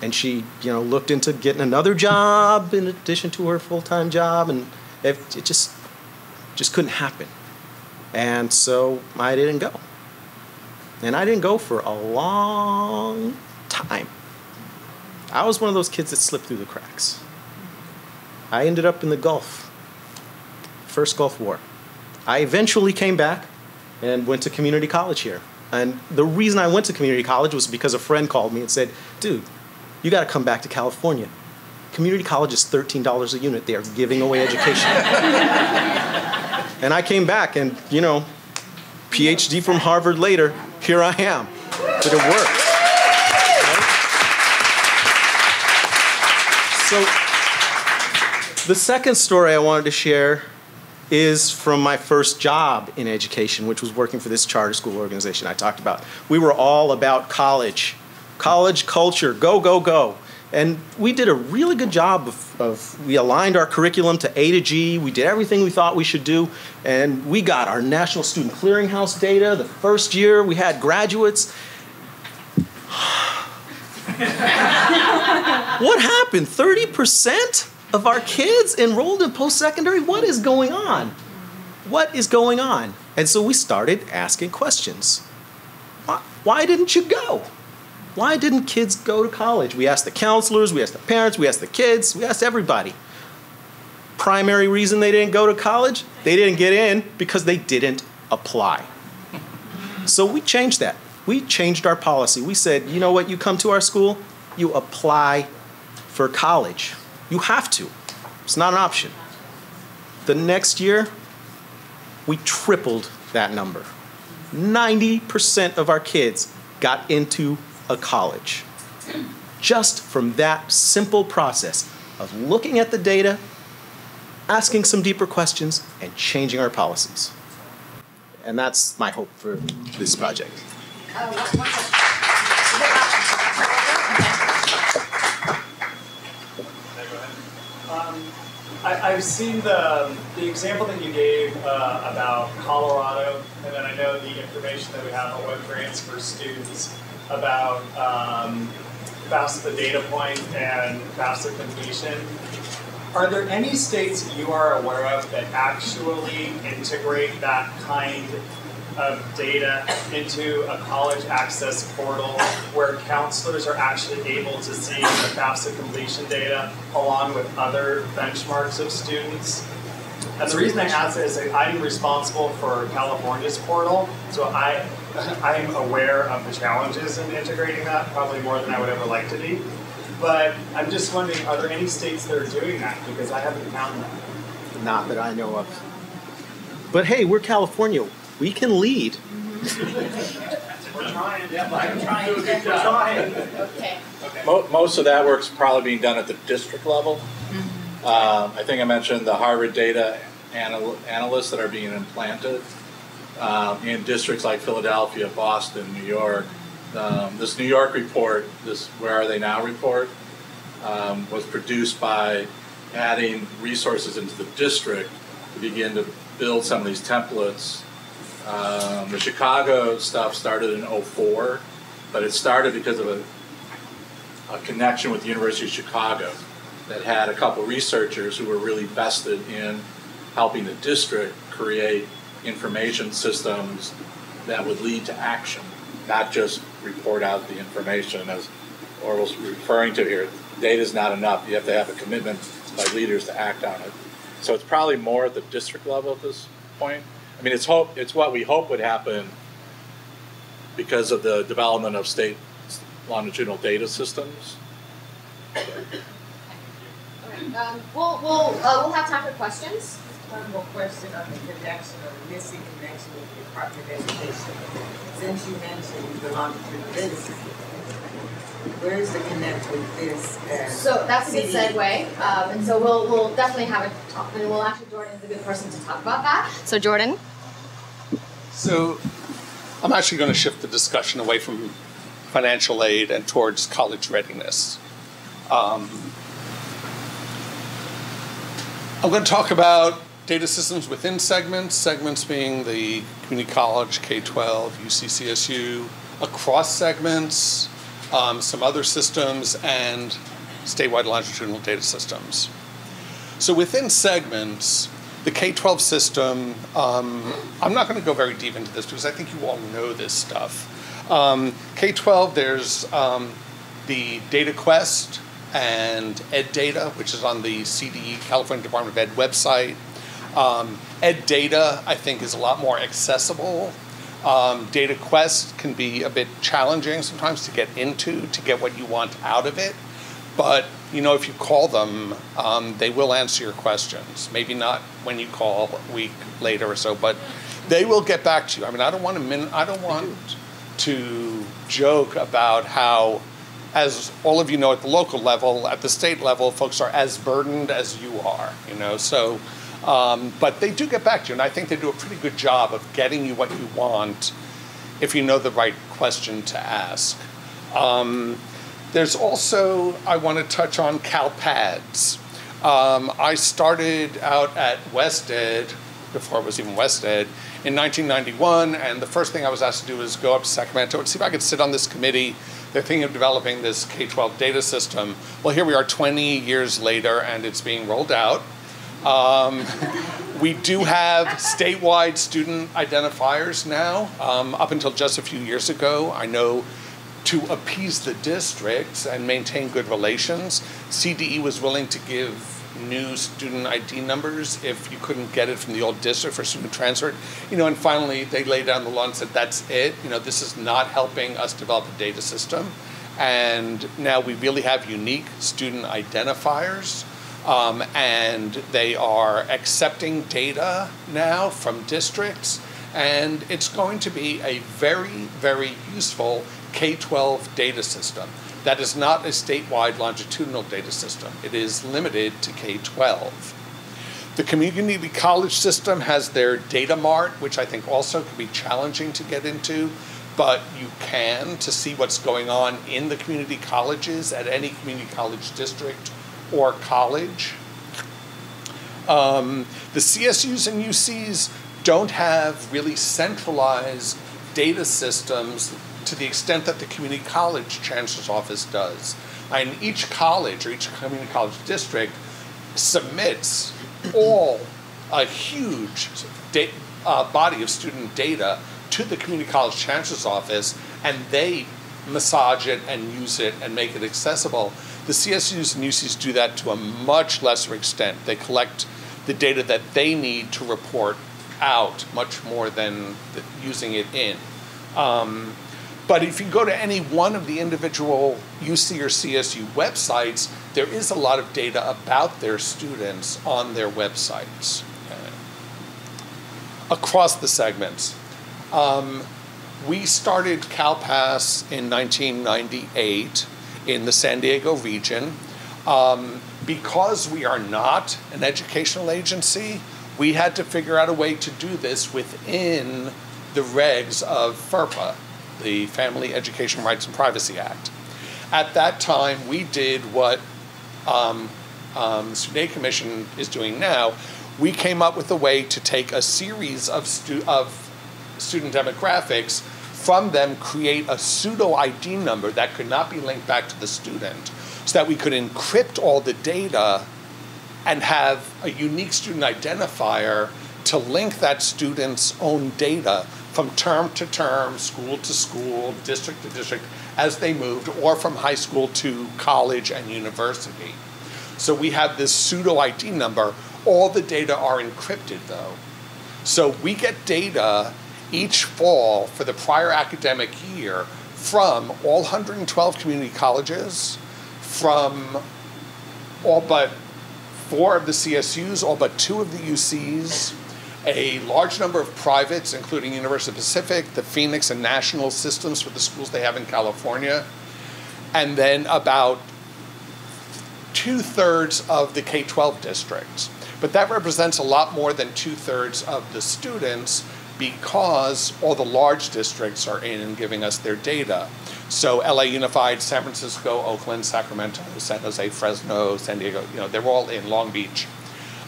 And she, looked into getting another job in addition to her full-time job, and it just couldn't happen. And so I didn't go. And I didn't go for a long time. I was one of those kids that slipped through the cracks. I ended up in the Gulf. First Gulf War. I eventually came back and went to community college here. And the reason I went to community college was because a friend called me and said, dude, you got to come back to California. Community college is $13 a unit. They are giving away education. And I came back and, PhD from Harvard later, here I am. But it worked. Right? So the second story I wanted to share is from my first job in education, which was working for this charter school organization I talked about. We were all about college culture, go, go, go. And we did a really good job we aligned our curriculum to A to G. We did everything we thought we should do. And we got our National Student Clearinghouse data. The first year we had graduates. What happened? 30%? Of our kids enrolled in post-secondary? What is going on? What is going on? And so we started asking questions. Why didn't you go? Why didn't kids go to college? We asked the counselors, we asked the parents, we asked the kids, we asked everybody. Primary reason they didn't go to college? They didn't get in because they didn't apply. So we changed that. We changed our policy. We said, you know what, you come to our school, you apply for college. You have to. It's not an option. The next year, we tripled that number. 90% of our kids got into a college. Just from that simple process of looking at the data, asking some deeper questions, and changing our policies. And that's my hope for this project. I've seen the example that you gave about Colorado, and then I know the information that we have on web grants for students about FAFSA data point and FAFSA completion. Are there any states that you are aware of that actually integrate that kind of data into a college access portal where counselors are actually able to see the FAFSA completion data along with other benchmarks of students? And the reason I ask that is that I'm responsible for California's portal, so I'm aware of the challenges in integrating that, probably more than I would ever like to be. But I'm just wondering, are there any states that are doing that? Because I haven't found that. Not that I know of. But hey, we're California. We can lead. We're trying. Yeah, I'm trying. We're trying. Okay. Most of that work's probably being done at the district level. I think I mentioned the Harvard data analysts that are being implanted in districts like Philadelphia, Boston, New York. This New York report, this Where Are They Now report, was produced by adding resources into the district to begin to build some of these templates. The Chicago stuff started in '04, but it started because of a connection with the University of Chicago that had a couple researchers who were really vested in helping the district create information systems that would lead to action, not just report out the information, as Orville's referring to here. Data is not enough. You have to have a commitment by leaders to act on it. So it's probably more at the district level at this point. I mean, it's what we hope would happen because of the development of state longitudinal data systems. We'll have time for questions. One more question on the connection or missing connection with the Department of Education. Since you mentioned the longitudinal data system, where is the connection with this? So that's a good segue, and so we'll definitely have a talk, and we'll actually, Jordan is a good person to talk about that. So Jordan. So I'm actually going to shift the discussion away from financial aid and towards college readiness. I'm going to talk about data systems within segments being the community college, K-12, UC-CSU, across segments, some other systems, and statewide longitudinal data systems. So within segments, the K-12 system, I'm not going to go very deep into this because I think you all know this stuff. K-12, there's the DataQuest and EdData, which is on the CDE, California Department of Ed website. EdData, I think, is a lot more accessible. DataQuest can be a bit challenging sometimes to get into, to get what you want out of it. But, you know, if you call them, they will answer your questions. Maybe not when you call a week later or so, but they will get back to you. I mean, I don't want to joke about how, as all of you know, at the local level, at the state level, folks are as burdened as you are, you know, so, but they do get back to you, and I think they do a pretty good job of getting you what you want if you know the right question to ask. There's also, I want to touch on CalPads. I started out at West Ed, before it was even West Ed, in 1991, and the first thing I was asked to do was go up to Sacramento and see if I could sit on this committee. They're thinking of developing this K-12 data system. Well, here we are 20 years later, and it's being rolled out. We do have statewide student identifiers now. Up until just a few years ago, I know to appease the districts and maintain good relations, CDE was willing to give new student ID numbers if you couldn't get it from the old district for student transfer. You know, and finally they laid down the law and said, that's it. You know, this is not helping us develop a data system. And now we really have unique student identifiers. And they are accepting data now from districts. And it's going to be a very, very useful K-12 data system. That is not a statewide longitudinal data system. It is limited to K-12. The community college system has their data mart, which I think also can be challenging to get into, but you can to see what's going on in the community colleges at any community college district or college. The CSUs and UCs don't have really centralized data systems to the extent that the community college chancellor's office does. And each college or each community college district submits a huge body of student data to the community college chancellor's office, and they massage it and use it and make it accessible. The CSUs and UCs do that to a much lesser extent. They collect the data that they need to report out much more than using it in. But if you go to any one of the individual UC or CSU websites, there is a lot of data about their students on their websites. Across the segments. We started CalPass in 1998 in the San Diego region. Because we are not an educational agency, we had to figure out a way to do this within the regs of FERPA, the Family Education Rights and Privacy Act. At that time, we did what the Student Commission is doing now. We came up with a way to take a series of student demographics, from them create a pseudo ID number that could not be linked back to the student, so that we could encrypt all the data and have a unique student identifier to link that student's own data from term to term, school to school, district to district, as they moved, or from high school to college and university. So we have this pseudo ID number. All the data are encrypted, though. So we get data each fall for the prior academic year from all 112 community colleges, from all but 4 of the CSUs, all but 2 of the UCs, a large number of privates, including University of the Pacific, the Phoenix and National systems for the schools they have in California, and then about 2/3 of the K-12 districts. But that represents a lot more than 2/3 of the students, because all the large districts are in and giving us their data. So LA Unified, San Francisco, Oakland, Sacramento, San Jose, Fresno, San Diego, they're all in Long Beach.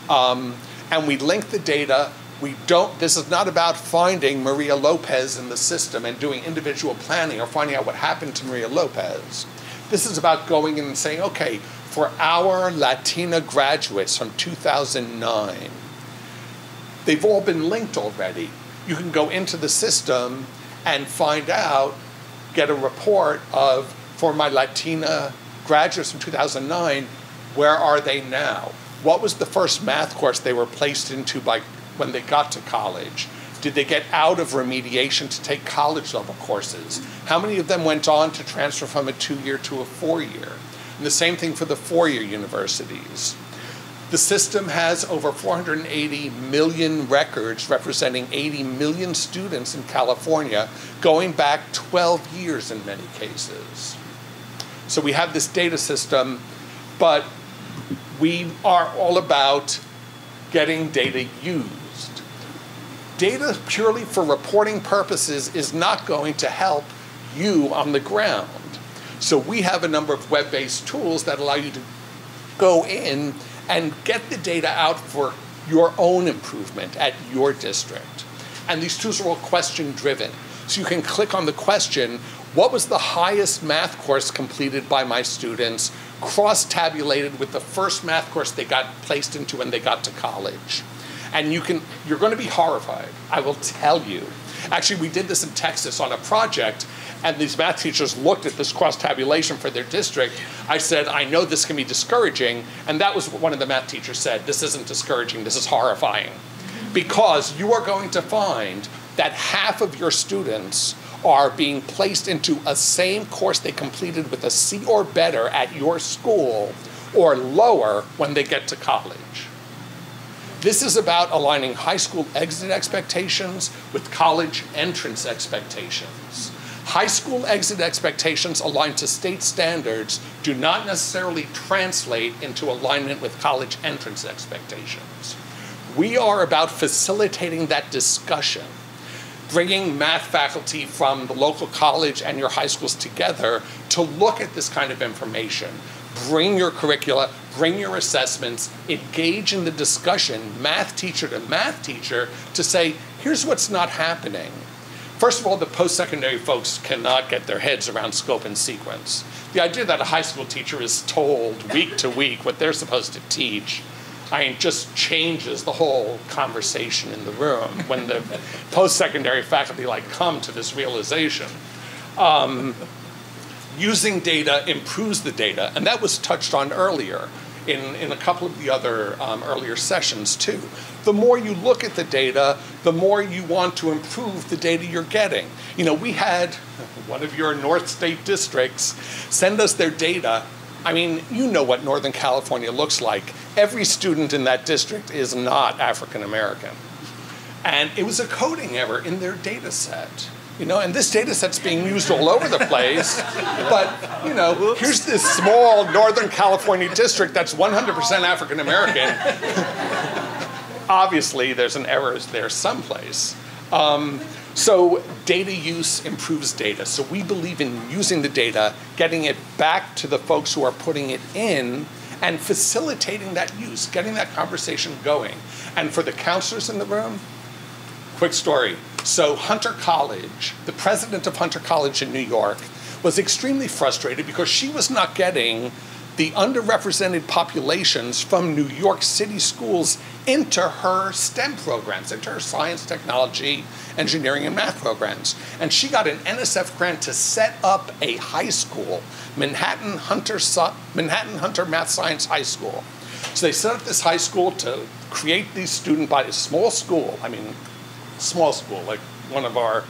And we link the data. This is not about finding Maria Lopez in the system and doing individual planning or finding out what happened to Maria Lopez. This is about going in and saying, okay, for our Latina graduates from 2009, they've all been linked already. You can go into the system and find out, get a report of, for my Latina graduates from 2009, where are they now? What was the first math course they were placed into when they got to college? Did they get out of remediation to take college level courses? How many of them went on to transfer from a 2-year to a 4-year? And the same thing for the 4-year universities. The system has over 480 million records representing 80 million students in California, going back 12 years in many cases. So we have this data system, but we are all about getting data used. Data purely for reporting purposes is not going to help you on the ground. So we have a number of web-based tools that allow you to go in and get the data out for your own improvement at your district. And these tools are all question-driven. So you can click on the question, what was the highest math course completed by my students, cross-tabulated with the first math course they got placed into when they got to college? And you're going to be horrified, I will tell you. Actually, we did this in Texas on a project, and these math teachers looked at this cross-tabulation for their district. I said, I know this can be discouraging, and that was what one of the math teachers said. This isn't discouraging, this is horrifying. Because you are going to find that half of your students are being placed into a same course they completed with a C or better at your school, or lower when they get to college. This is about aligning high school exit expectations with college entrance expectations. High school exit expectations aligned to state standards do not necessarily translate into alignment with college entrance expectations. We are about facilitating that discussion, bringing math faculty from the local college and your high schools together to look at this kind of information. Bring your curricula, bring your assessments, engage in the discussion, math teacher to math teacher, to say, here's what's not happening. First of all, the post-secondary folks cannot get their heads around scope and sequence. The idea that a high school teacher is told week to week what they're supposed to teach, I mean, just changes the whole conversation in the room when the post-secondary faculty come to this realization. Using data improves the data, and that was touched on earlier in a couple of the other earlier sessions too. The more you look at the data, the more you want to improve the data you're getting. You know, we had one of your North State districts send us their data. I mean, you know what Northern California looks like. Every student in that district is not African American. And it was a coding error in their data set. You know, and this data set's being used all over the place. But, you know, here's this small Northern California district that's 100% African American. Obviously, there's an error there someplace. So data use improves data. So we believe in using the data, getting it back to the folks who are putting it in, and facilitating that use, getting that conversation going. And for the counselors in the room, quick story. So Hunter College, the president of Hunter College in New York, was extremely frustrated because she was not getting the underrepresented populations from New York City schools into her STEM programs, into her science, technology, engineering, and math programs. And she got an NSF grant to set up a high school, Manhattan Hunter Math Science High School. So they set up this high school to create these student bodies, small school, small school, like one of our,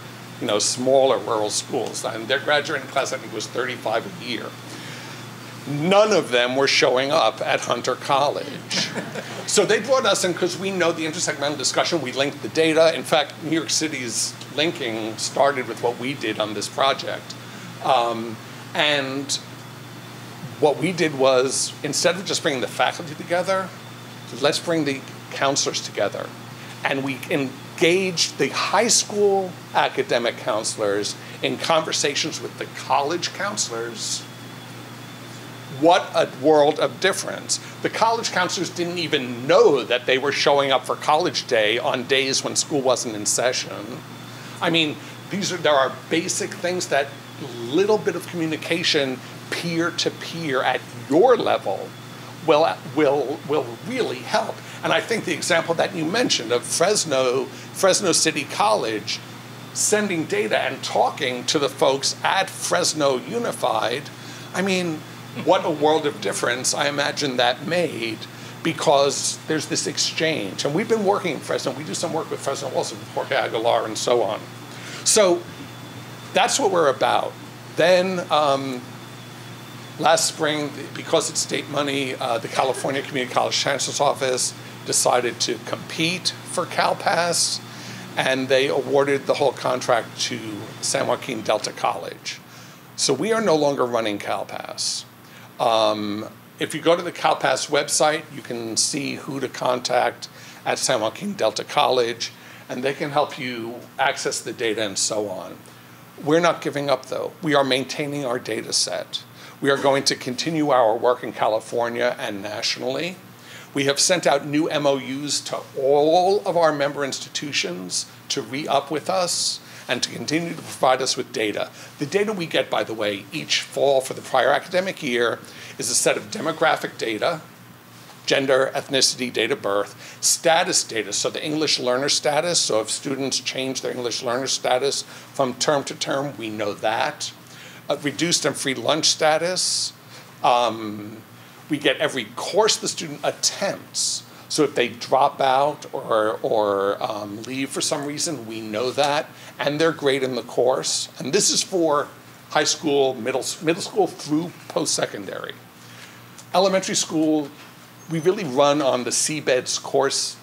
smaller rural schools. And their graduating class, I think, was 35 a year. None of them were showing up at Hunter College. So they brought us in because we know the intersegmental discussion. We linked the data. In fact, New York City's linking started with what we did on this project. And what we did was, instead of just bringing the faculty together, let's bring the counselors together. And we engaged the high school academic counselors in conversations with the college counselors. What a world of difference. The college counselors didn't even know that they were showing up for college day on days when school wasn't in session. I mean, there are basic things that little bit of communication peer-to-peer at your level will really help. And I think the example that you mentioned of Fresno City College sending data and talking to the folks at Fresno Unified, I mean, what a world of difference I imagine that made, because there's this exchange. And we've been working in Fresno. We do some work with Fresno also, with Jorge Aguilar and so on. So that's what we're about. Then last spring, because it's state money, the California Community College Chancellor's Office decided to compete for CalPass, and they awarded the whole contract to San Joaquin Delta College. So we are no longer running CalPass. If you go to the CalPass website, you can see who to contact at San Joaquin Delta College, and they can help you access the data and so on. We're not giving up, though. We are maintaining our data set. We are going to continue our work in California and nationally. We have sent out new MOUs to all of our member institutions to re-up with us and to continue to provide us with data. The data we get, by the way, each fall for the prior academic year is a set of demographic data, gender, ethnicity, date of birth, status data, so the English learner status, so if students change their English learner status from term to term, we know that. Reduced and free lunch status. We get every course the student attempts. So if they drop out or leave for some reason, we know that, and their grade in the course. And this is for high school, middle school through post-secondary. Elementary school, we really run on the CBEDS course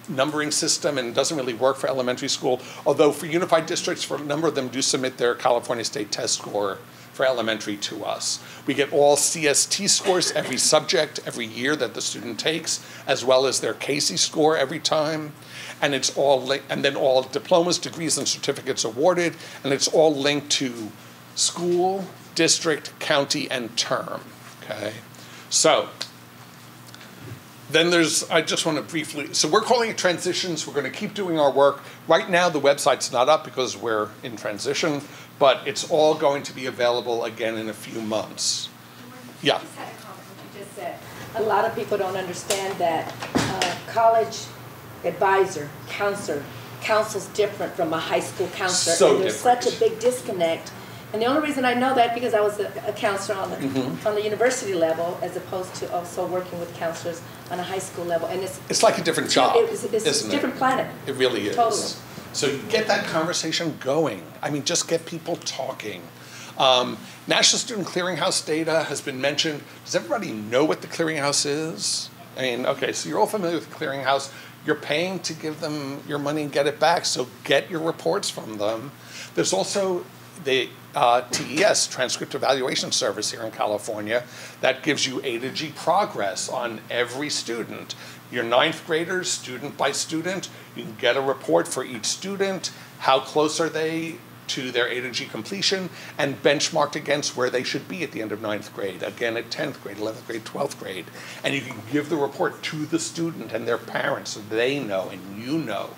numbering system, and it doesn't really work for elementary school, although for unified districts, for a number of them do submit their California State test score for elementary to us. We get all CST scores every subject, every year that the student takes, as well as their Casey score every time. And it's all and then all diplomas, degrees, and certificates awarded, and it's all linked to school, district, county, and term, okay? So, Then I just want to briefly, so we're calling it transitions. We're going to keep doing our work. Right now, the website's not up because we're in transition, but it's all going to be available again in a few months. Yeah. I just had a comment on what you just said. A lot of people don't understand that college advisor, counsel's different from a high school counselor. So and there's different. such a big disconnect. And the only reason I know that because I was a counselor on the university level, as opposed to also working with counselors on a high school level. And it's like a different job, it's isn't a different planet. It really is. Totally. So you get that conversation going. I mean, just get people talking. National Student Clearinghouse data has been mentioned. Does everybody know what the clearinghouse is? I mean, okay, so you're all familiar with the clearinghouse. You're paying to give them your money and get it back, so get your reports from them. There's also the TES, Transcript Evaluation Service here in California, that gives you A to G progress on every student. Your ninth graders, student by student, you can get a report for each student, how close are they to their A to G completion, and benchmarked against where they should be at the end of ninth grade, again at 10th grade, 11th grade, 12th grade. And you can give the report to the student and their parents so they know and you know.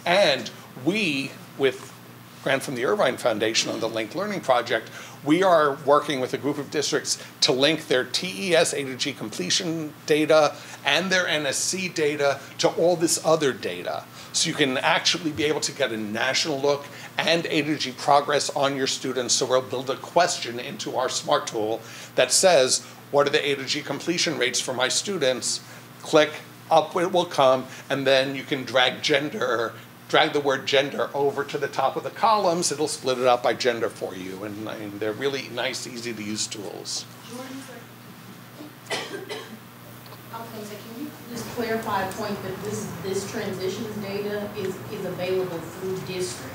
And we, with grant from the Irvine Foundation on the Linked Learning Project, we are working with a group of districts to link their TES A to G completion data and their NSC data to all this other data. So you can actually be able to get a national look and A to G progress on your students. So we'll build a question into our SMART tool that says, what are the A to G completion rates for my students? Click, up it will come, and then you can drag the word gender over to the top of the columns. It'll split it out by gender for you. And I mean, they're really nice, easy to use tools. Can you just clarify a point that this transitions data is available through district?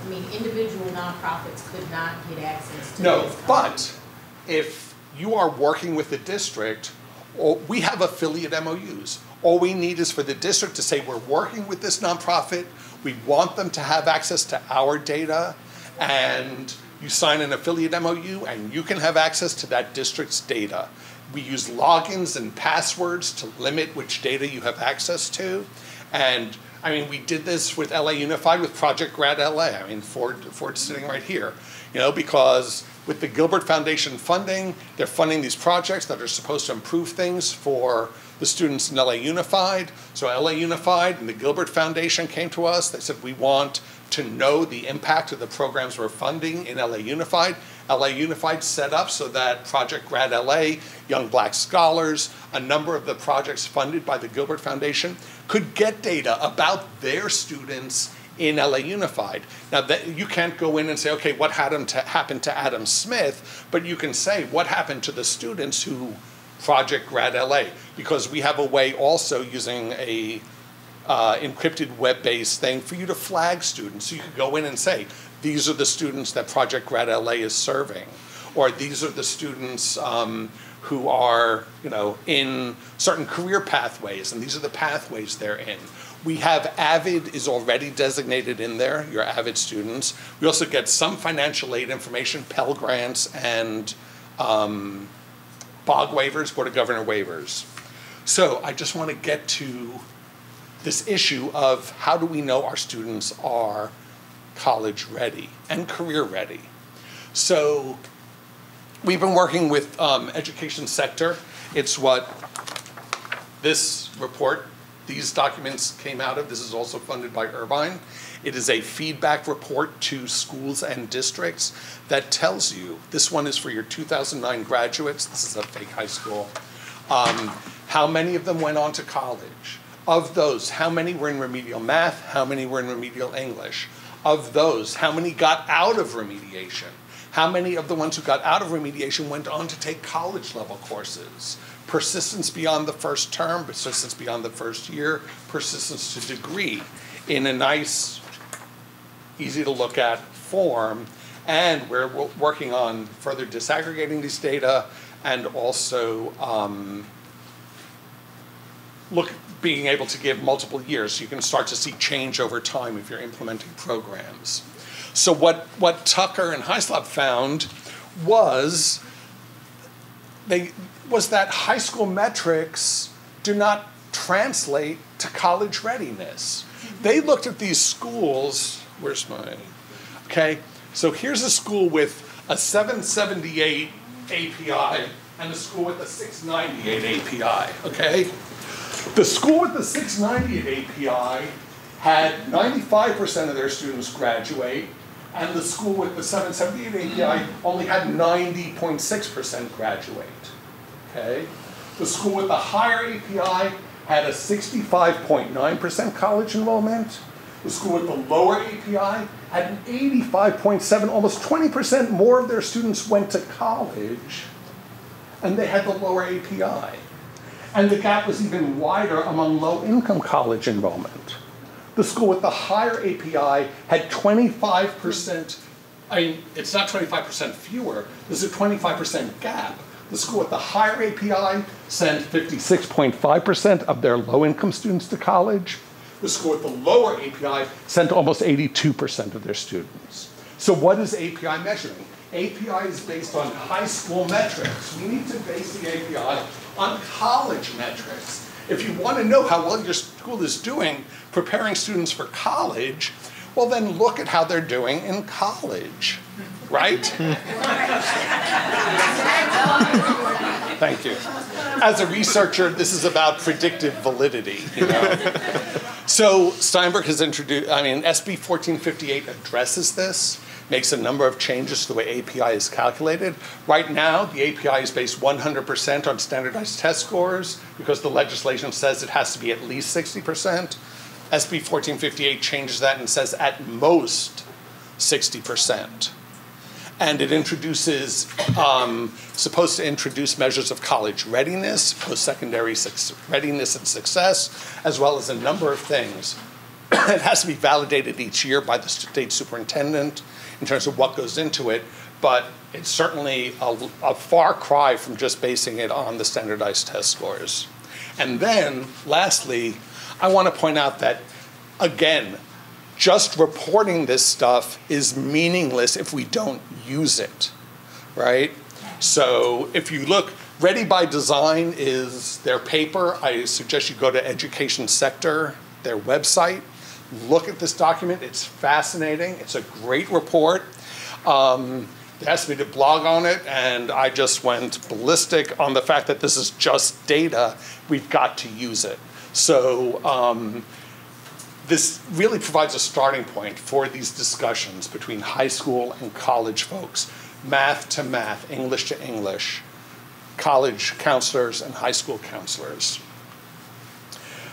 I mean, individual nonprofits could not get access to No, this. but if you are working with the district, we have affiliate MOUs. All we need is for the district to say, we're working with this nonprofit, we want them to have access to our data, and you sign an affiliate MOU and you can have access to that district's data. We use logins and passwords to limit which data you have access to. And I mean, we did this with LA Unified with Project Grad LA. I mean, Ford's sitting right here, because with the Gilbert Foundation funding, they're funding these projects that are supposed to improve things for the students in LA Unified. So LA Unified and the Gilbert Foundation came to us. They said, we want to know the impact of the programs we're funding in LA Unified. LA Unified set up so that Project Grad LA, Young Black Scholars, a number of the projects funded by the Gilbert Foundation could get data about their students in LA Unified. Now, you can't go in and say, okay, what happened to Adam Smith, but you can say, what happened to the students who Project Grad LA? Because we have a way also using a encrypted web-based thing for you to flag students. So you could go in and say, these are the students that Project Grad LA is serving, or these are the students who are, in certain career pathways, and these are the pathways they're in. We have AVID is already designated in there, your AVID students. We also get some financial aid information, Pell Grants and BOG waivers, Board of Governor waivers. So I just want to get to this issue of how do we know our students are college ready and career ready. So we've been working with education sector. It's what this report, these documents came out of. This is also funded by Irvine. It is a feedback report to schools and districts that tells you, this one is for your 2009 graduates, this is a fake high school, how many of them went on to college. Of those, how many were in remedial math? How many were in remedial English? Of those, how many got out of remediation? How many of the ones who got out of remediation went on to take college level courses? Persistence beyond the first term, persistence beyond the first year, persistence to degree in a nice, easy to look at form. And we're working on further disaggregating these data and also being able to give multiple years so you can start to see change over time if you're implementing programs. So what Tucker and Heislop found was that high school metrics do not translate to college readiness. They looked at these schools, where's mine? Okay, so here's a school with a 778 API and a school with a 698 API, okay? The school with the 698 API had 95% of their students graduate, and the school with the 778 API only had 90.6% graduate, okay? The school with the higher API had a 65.9% college enrollment. The school with the lower API had an 85.7, almost 20% more of their students went to college, and they had the lower API. And the gap was even wider among low-income college enrollment. The school with the higher API had 25%, I mean, it's not 25% fewer, there's a 25% gap. The school with the higher API sent 56.5% of their low-income students to college. The school with the lower API sent almost 82% of their students. So what is API measuring? API is based on high school metrics. We need to base the API on college metrics. If you want to know how well your school is doing preparing students for college, well then look at how they're doing in college, right? Thank you. As a researcher, this is about predictive validity, you know. So Steinberg has introduced, SB 1458 addresses this, makes a number of changes to the way API is calculated. Right now, the API is based 100% on standardized test scores because the legislation says it has to be at least 60%. SB 1458 changes that and says at most 60%. And it introduces, supposed to introduce measures of college readiness, post-secondary readiness and success, as well as a number of things. It has to be validated each year by the state superintendent in terms of what goes into it, but it's certainly a far cry from just basing it on the standardized test scores. And then, lastly, I want to point out that, again, just reporting this stuff is meaningless if we don't use it, right? So if you look, Ready by Design is their paper. I suggest you go to Education Sector, their website. Look at this document. It's fascinating. It's a great report. They asked me to blog on it, and I just went ballistic on the fact that this is just data. We've got to use it. So this really provides a starting point for these discussions between high school and college folks, math to math, English to English, college counselors and high school counselors.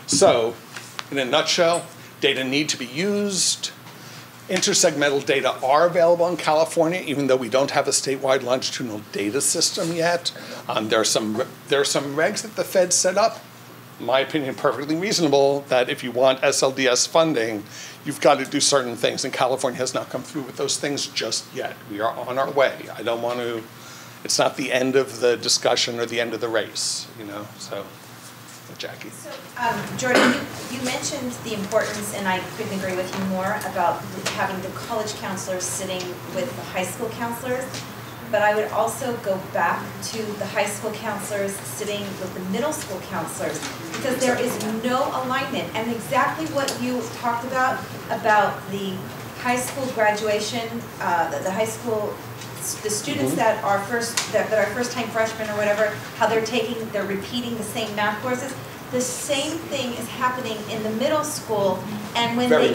So, in a nutshell, data need to be used. Intersegmental data are available in California, even though we don't have a statewide longitudinal data system yet. There are some regs that the Fed set up, in my opinion, perfectly reasonable, that if you want SLDS funding, you've got to do certain things, and California has not come through with those things just yet. We are on our way. I don't want to, it's not the end of the discussion or the end of the race, you know, so, Jackie. So, Jordan, you mentioned the importance, and I couldn't agree with you more, about having the college counselors sitting with the high school counselors. But I would also go back to the high school counselors sitting with the middle school counselors, because there is no alignment. And exactly what you talked about the high school graduation, the high school, the students that are first-time freshmen or whatever, how they're repeating the same math courses. The same thing is happening in the middle school, and when they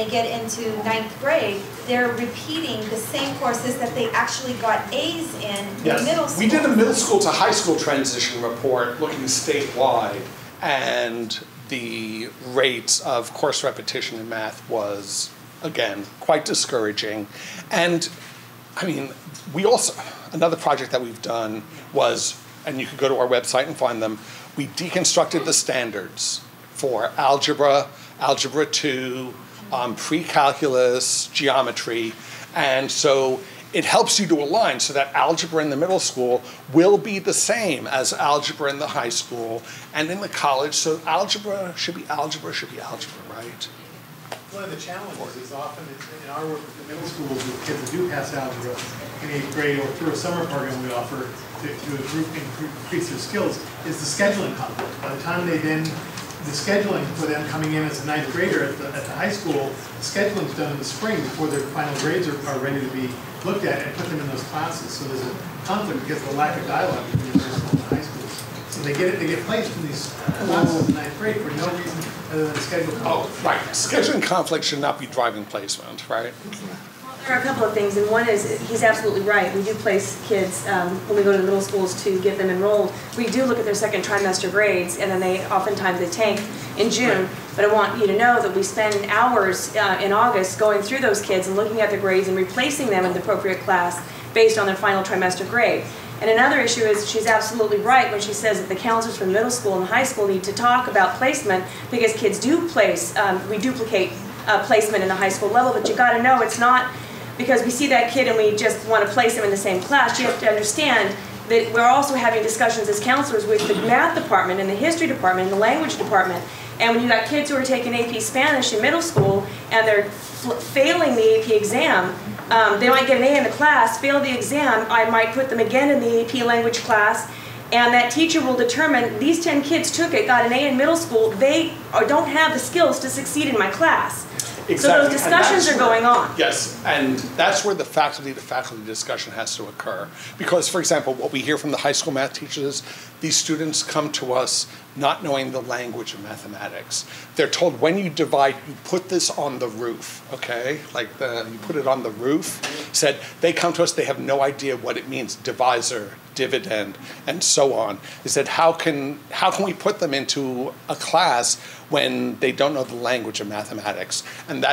get into ninth grade, they're repeating the same courses that they actually got A's in middle school. We did a middle school to high school transition report looking statewide, and the rates of course repetition in math was, again, quite discouraging. And I mean, we also, another project that we've done was, and you can go to our website and find them, we deconstructed the standards for algebra, algebra 2, pre-calculus, geometry, and so it helps you to align so that algebra in the middle school will be the same as algebra in the high school and in the college, so algebra should be algebra, right? One of the challenges is often in our work with the middle schools with kids that do pass algebra in 8th grade or through a summer program we offer to increase their skills is the scheduling conflict. By the time they then, the scheduling for them coming in as a 9th grader at the high school, the scheduling's done in the spring before their final grades are ready to be looked at and put them in those classes. So there's a conflict because of the lack of dialogue between the middle school and the high schools. So they get placed in these classes in 9th grade for no reason other than schedule conflict. Oh, right. Scheduling conflict should not be driving placement, right? There are a couple of things, and one is, he's absolutely right. We do place kids, when we go to the middle schools to get them enrolled, we do look at their second trimester grades, and then oftentimes they tank in June. But I want you to know that we spend hours in August going through those kids and looking at their grades and replacing them in the appropriate class based on their final trimester grade. And another issue is she's absolutely right when she says that the counselors from middle school and high school need to talk about placement because kids do place, we duplicate placement in the high school level, but you got to know it's not because we see that kid and we just want to place them in the same class. You have to understand that we're also having discussions as counselors with the math department and the history department and the language department. And when you got kids who are taking AP Spanish in middle school and they're failing the AP exam, they might get an A in the class, fail the exam, I might put them again in the AP language class, and that teacher will determine these 10 kids took it, got an A in middle school, they don't have the skills to succeed in my class. Exactly. So those discussions are going on. Yes, and that's where the faculty-to-faculty discussion has to occur. Because, for example, what we hear from the high school math teachers is these students come to us not knowing the language of mathematics. They're told when you divide, you put this on the roof, okay? Like you put it on the roof. Said they come to us, they have no idea what it means, divisor, dividend, and so on. They said, how can we put them into a class when they don't know the language of mathematics? And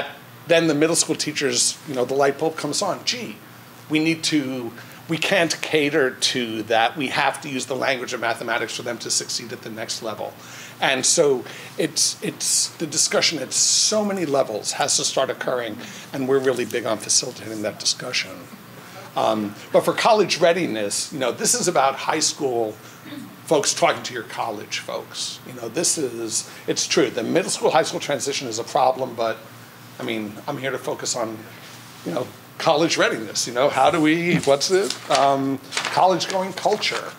then the middle school teachers, the light bulb comes on. Gee, we can't cater to that. We have to use the language of mathematics for them to succeed at the next level. And so it's the discussion at so many levels has to start occurring, and we're really big on facilitating that discussion. But for college readiness, this is about high school folks talking to your college folks. It's true. The middle school, high school transition is a problem, but I mean, I'm here to focus on, college readiness. College going culture,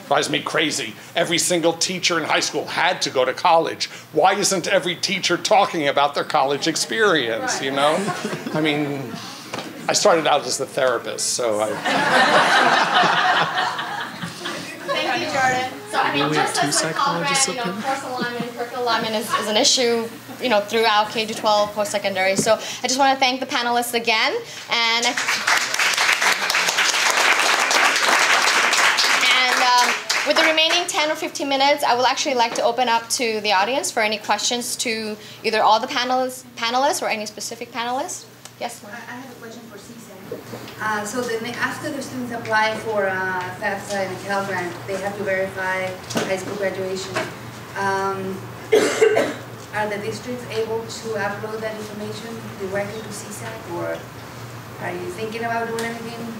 drives me crazy. Every single teacher in high school had to go to college. Why isn't every teacher talking about their college experience, I mean, I started out as a therapist, so Thank you, Jordan. So I mean, just as with Colorado, course alignment and curriculum alignment is an issue, throughout K-12 post-secondary. So I just want to thank the panelists again, and with the remaining 10 or 15 minutes, I would actually like to open up to the audience for any questions to either all the panelists or any specific panelists. Yes, ma'am. I have a question for CSAC. So then after the students apply for FAFSA and a Cal Grant, they have to verify high school graduation. Are the districts able to upload that information directly to CSAC, or are you thinking about doing anything?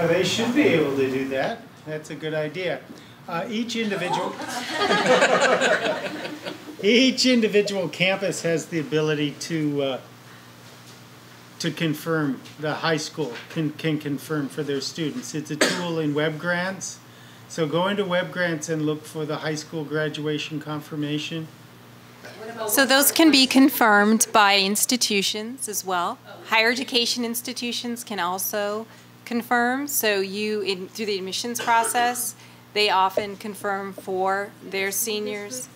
They should be able to do that. That's a good idea. Each individual campus has the ability to confirm. The high school can confirm for their students. It's a tool in web grants. So go into web grants and look for the high school graduation confirmation. So those can be confirmed by institutions as well. Higher education institutions can also confirm. So through the admissions process, they often confirm for their seniors.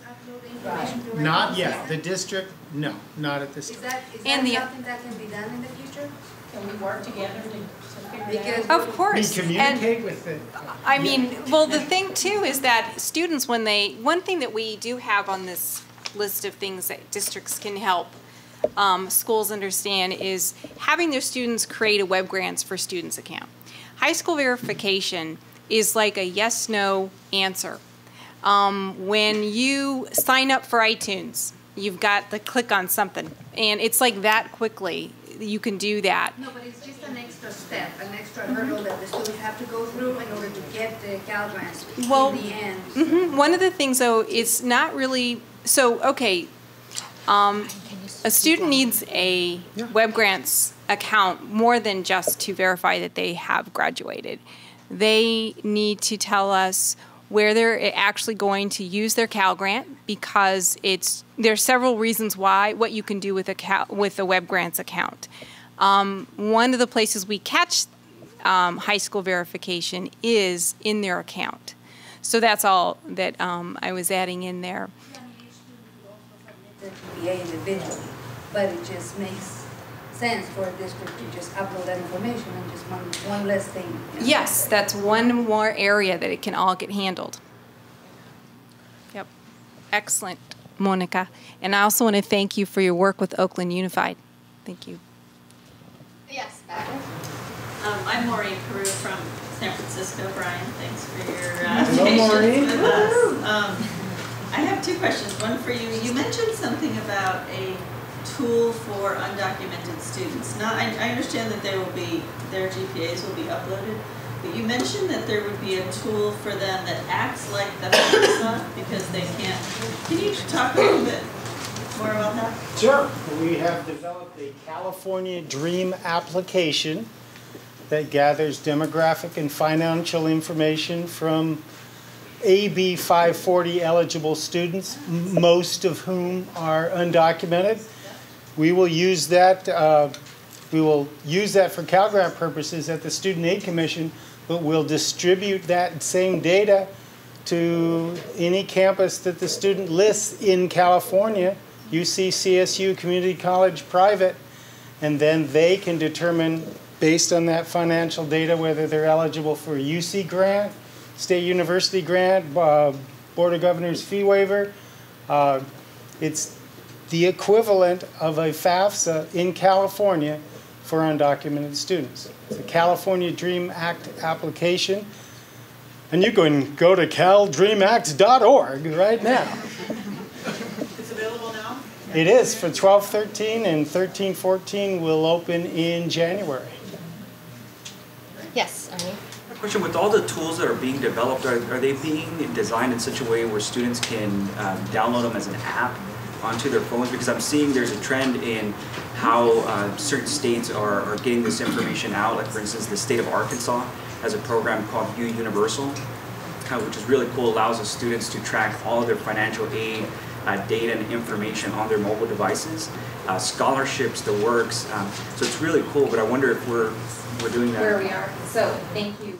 Not yet. The district, no, not at this time. Is that something that can be done in the future? Can we work together to figure it out? Of course. We communicate with it. I mean, well, the thing too is that students, one thing that we do have on this list of things that districts can help schools understand is having their students create a web grants for students account. High school verification is like a yes/no answer. When you sign up for iTunes, you've got to click on something, and it's like that quickly. You can do that. No, but it's just an extra step, an extra hurdle that the students have to go through in order to get the Cal Grants in the end. One of the things, though, it's not really so. Okay, A student needs a Web Grants account more than just to verify that they have graduated. They need to tell us where they're actually going to use their Cal Grant, because there's several reasons why, what you can do with a Web Grants account. One of the places we catch high school verification is in their account. So that's all that I was adding in there. The GPA individually, but it just makes sense for a district to just upload that information and just one less thing. You know? Yes, that's one more area that it can all get handled. Yep. Excellent, Monica. And I also want to thank you for your work with Oakland Unified. Thank you. Yes, back. I'm Maureen Peru from San Francisco. Brian, thanks for your Hello, patience Maureen. with us. I have two questions. One for you. You mentioned something about a tool for undocumented students. Now, I understand that their GPAs will be uploaded, but you mentioned that there would be a tool for them that acts like the FAFSA because they can't. Can you talk a little bit more about that? Sure. We have developed a California Dream application that gathers demographic and financial information from AB 540 eligible students, most of whom are undocumented. We will use that. For Cal Grant purposes at the Student Aid Commission, but we'll distribute that same data to any campus that the student lists in California, UC, CSU, community college, private, and then they can determine, based on that financial data, whether they're eligible for a UC grant, State University grant, Board of Governors fee waiver. It's the equivalent of a FAFSA in California for undocumented students. It's a California Dream Act application. And you can go to caldreamact.org right now. It's available now? It is for 12-13, and 13-14 will open in January. Yes, Ernie. Question, with all the tools that are being developed, are they being designed in such a way where students can download them as an app onto their phones? Because I'm seeing there's a trend in how certain states are getting this information out. Like, for instance, the state of Arkansas has a program called U Universal, which is really cool. It allows the students to track all of their financial aid data and information on their mobile devices, scholarships, the works. So it's really cool, but I wonder if we're doing that. Where we are. So thank you.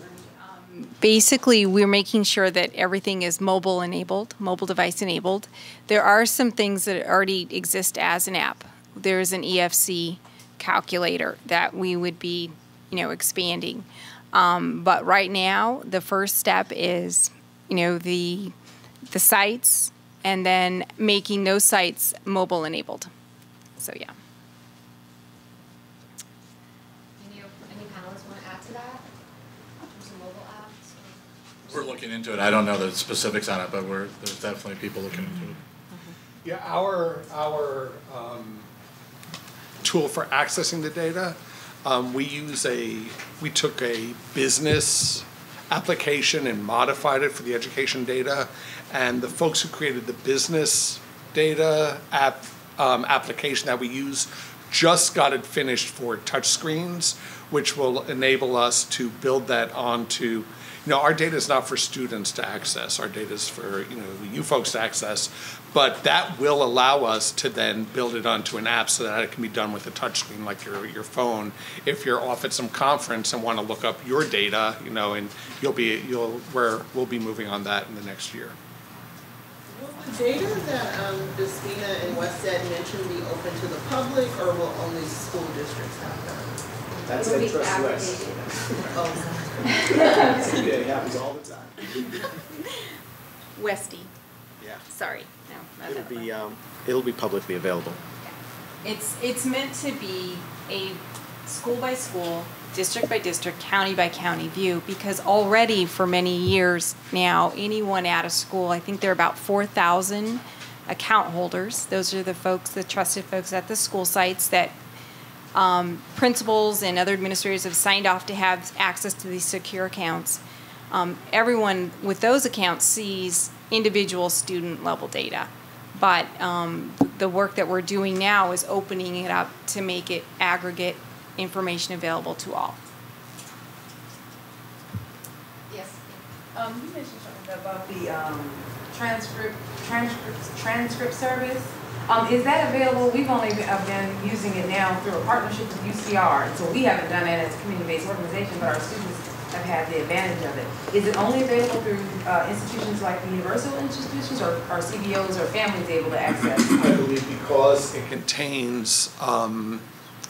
Basically, we're making sure that everything is mobile enabled, mobile device enabled. There are some things that already exist as an app. There's an EFC calculator that we would be, expanding. But right now, the first step is, the sites, and then making those sites mobile enabled. So yeah. Any panelists want to add to that? Some mobile apps? We're looking into it. I don't know the specifics on it, but there's definitely people looking into it. Yeah, our tool for accessing the data, we took a business application and modified it for the education data, and the folks who created the business data application that we use just got it finished for touchscreens, which will enable us to build that onto. Our data is not for students to access. Our data is for you folks to access, but that will allow us to then build it onto an app so that it can be done with a touchscreen like your phone. If you're off at some conference and want to look up your data, and we'll be moving on that in the next year. Will the data that Despina and Westside mentioned be open to the public, or will only school districts have that? That's Entrust West. It happens all the time. Westy. Yeah. Sorry. No, It'll be publicly available. It's meant to be a school by school, district by district, county by county view, because already for many years now, anyone at a school, I think there are about 4,000 account holders. Those are the folks, the trusted folks at the school sites that principals and other administrators have signed off to have access to these secure accounts. Everyone with those accounts sees individual student level data, but the work that we're doing now is opening it up to make it aggregate information available to all. Yes. You mentioned something about the transcript service. Is that available? We've only been using it now through a partnership with UCR, so we haven't done it as a community-based organization, but our students have had the advantage of it. Is it only available through institutions like the universal institutions, or are CBOs or families able to access? I believe because it contains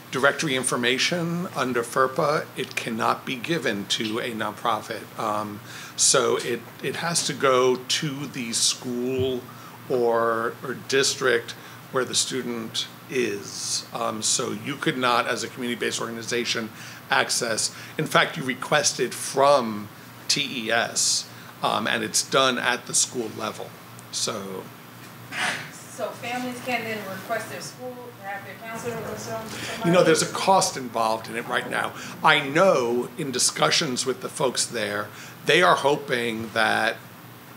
directory information under FERPA, it cannot be given to a nonprofit. So it has to go to the school or district where the student is. So you could not, as a community-based organization, access. In fact, you request it from TES, and it's done at the school level. So families can then request their school to have their counselor or something? you know, there's a cost involved in it right now. I know in discussions with the folks there, they are hoping that,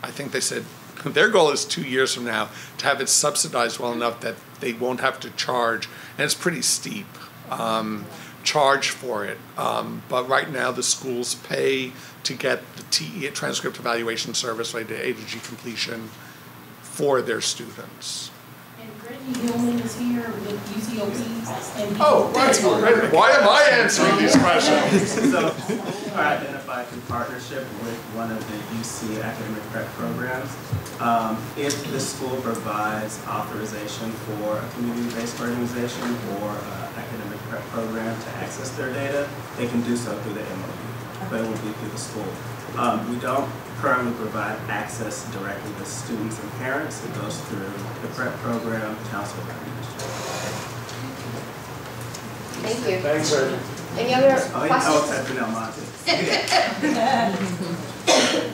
I think they said, their goal is 2 years from now to have it subsidized well enough that they won't have to charge, and it's pretty steep, charge for it. But right now the schools pay to get the TE transcript evaluation service, right, to A to G completion for their students. Jumin is here with UCOP. Oh, right. Why am I answering these questions? So, schools are identified through partnership with one of the UC academic prep programs. If the school provides authorization for a community-based organization or academic prep program to access their data, they can do so through the MOU, but it will be through the school. We don't currently provide access directly to students and parents. It goes through the prep program, council, and administration. Thank you. Thanks, sir. Any other questions?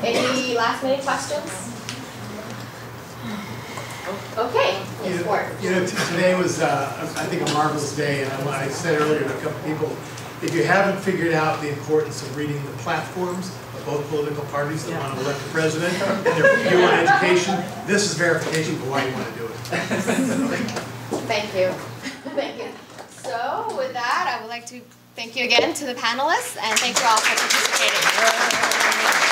Any last minute questions? Okay. Today was, I think, a marvelous day, and I said earlier to a couple people, if you haven't figured out the importance of reading the platforms of both political parties that want to elect a president and their view on education, this is verification for why you want to do it. Thank you. Thank you. So with that, I would like to thank you again to the panelists, and thank you all for participating.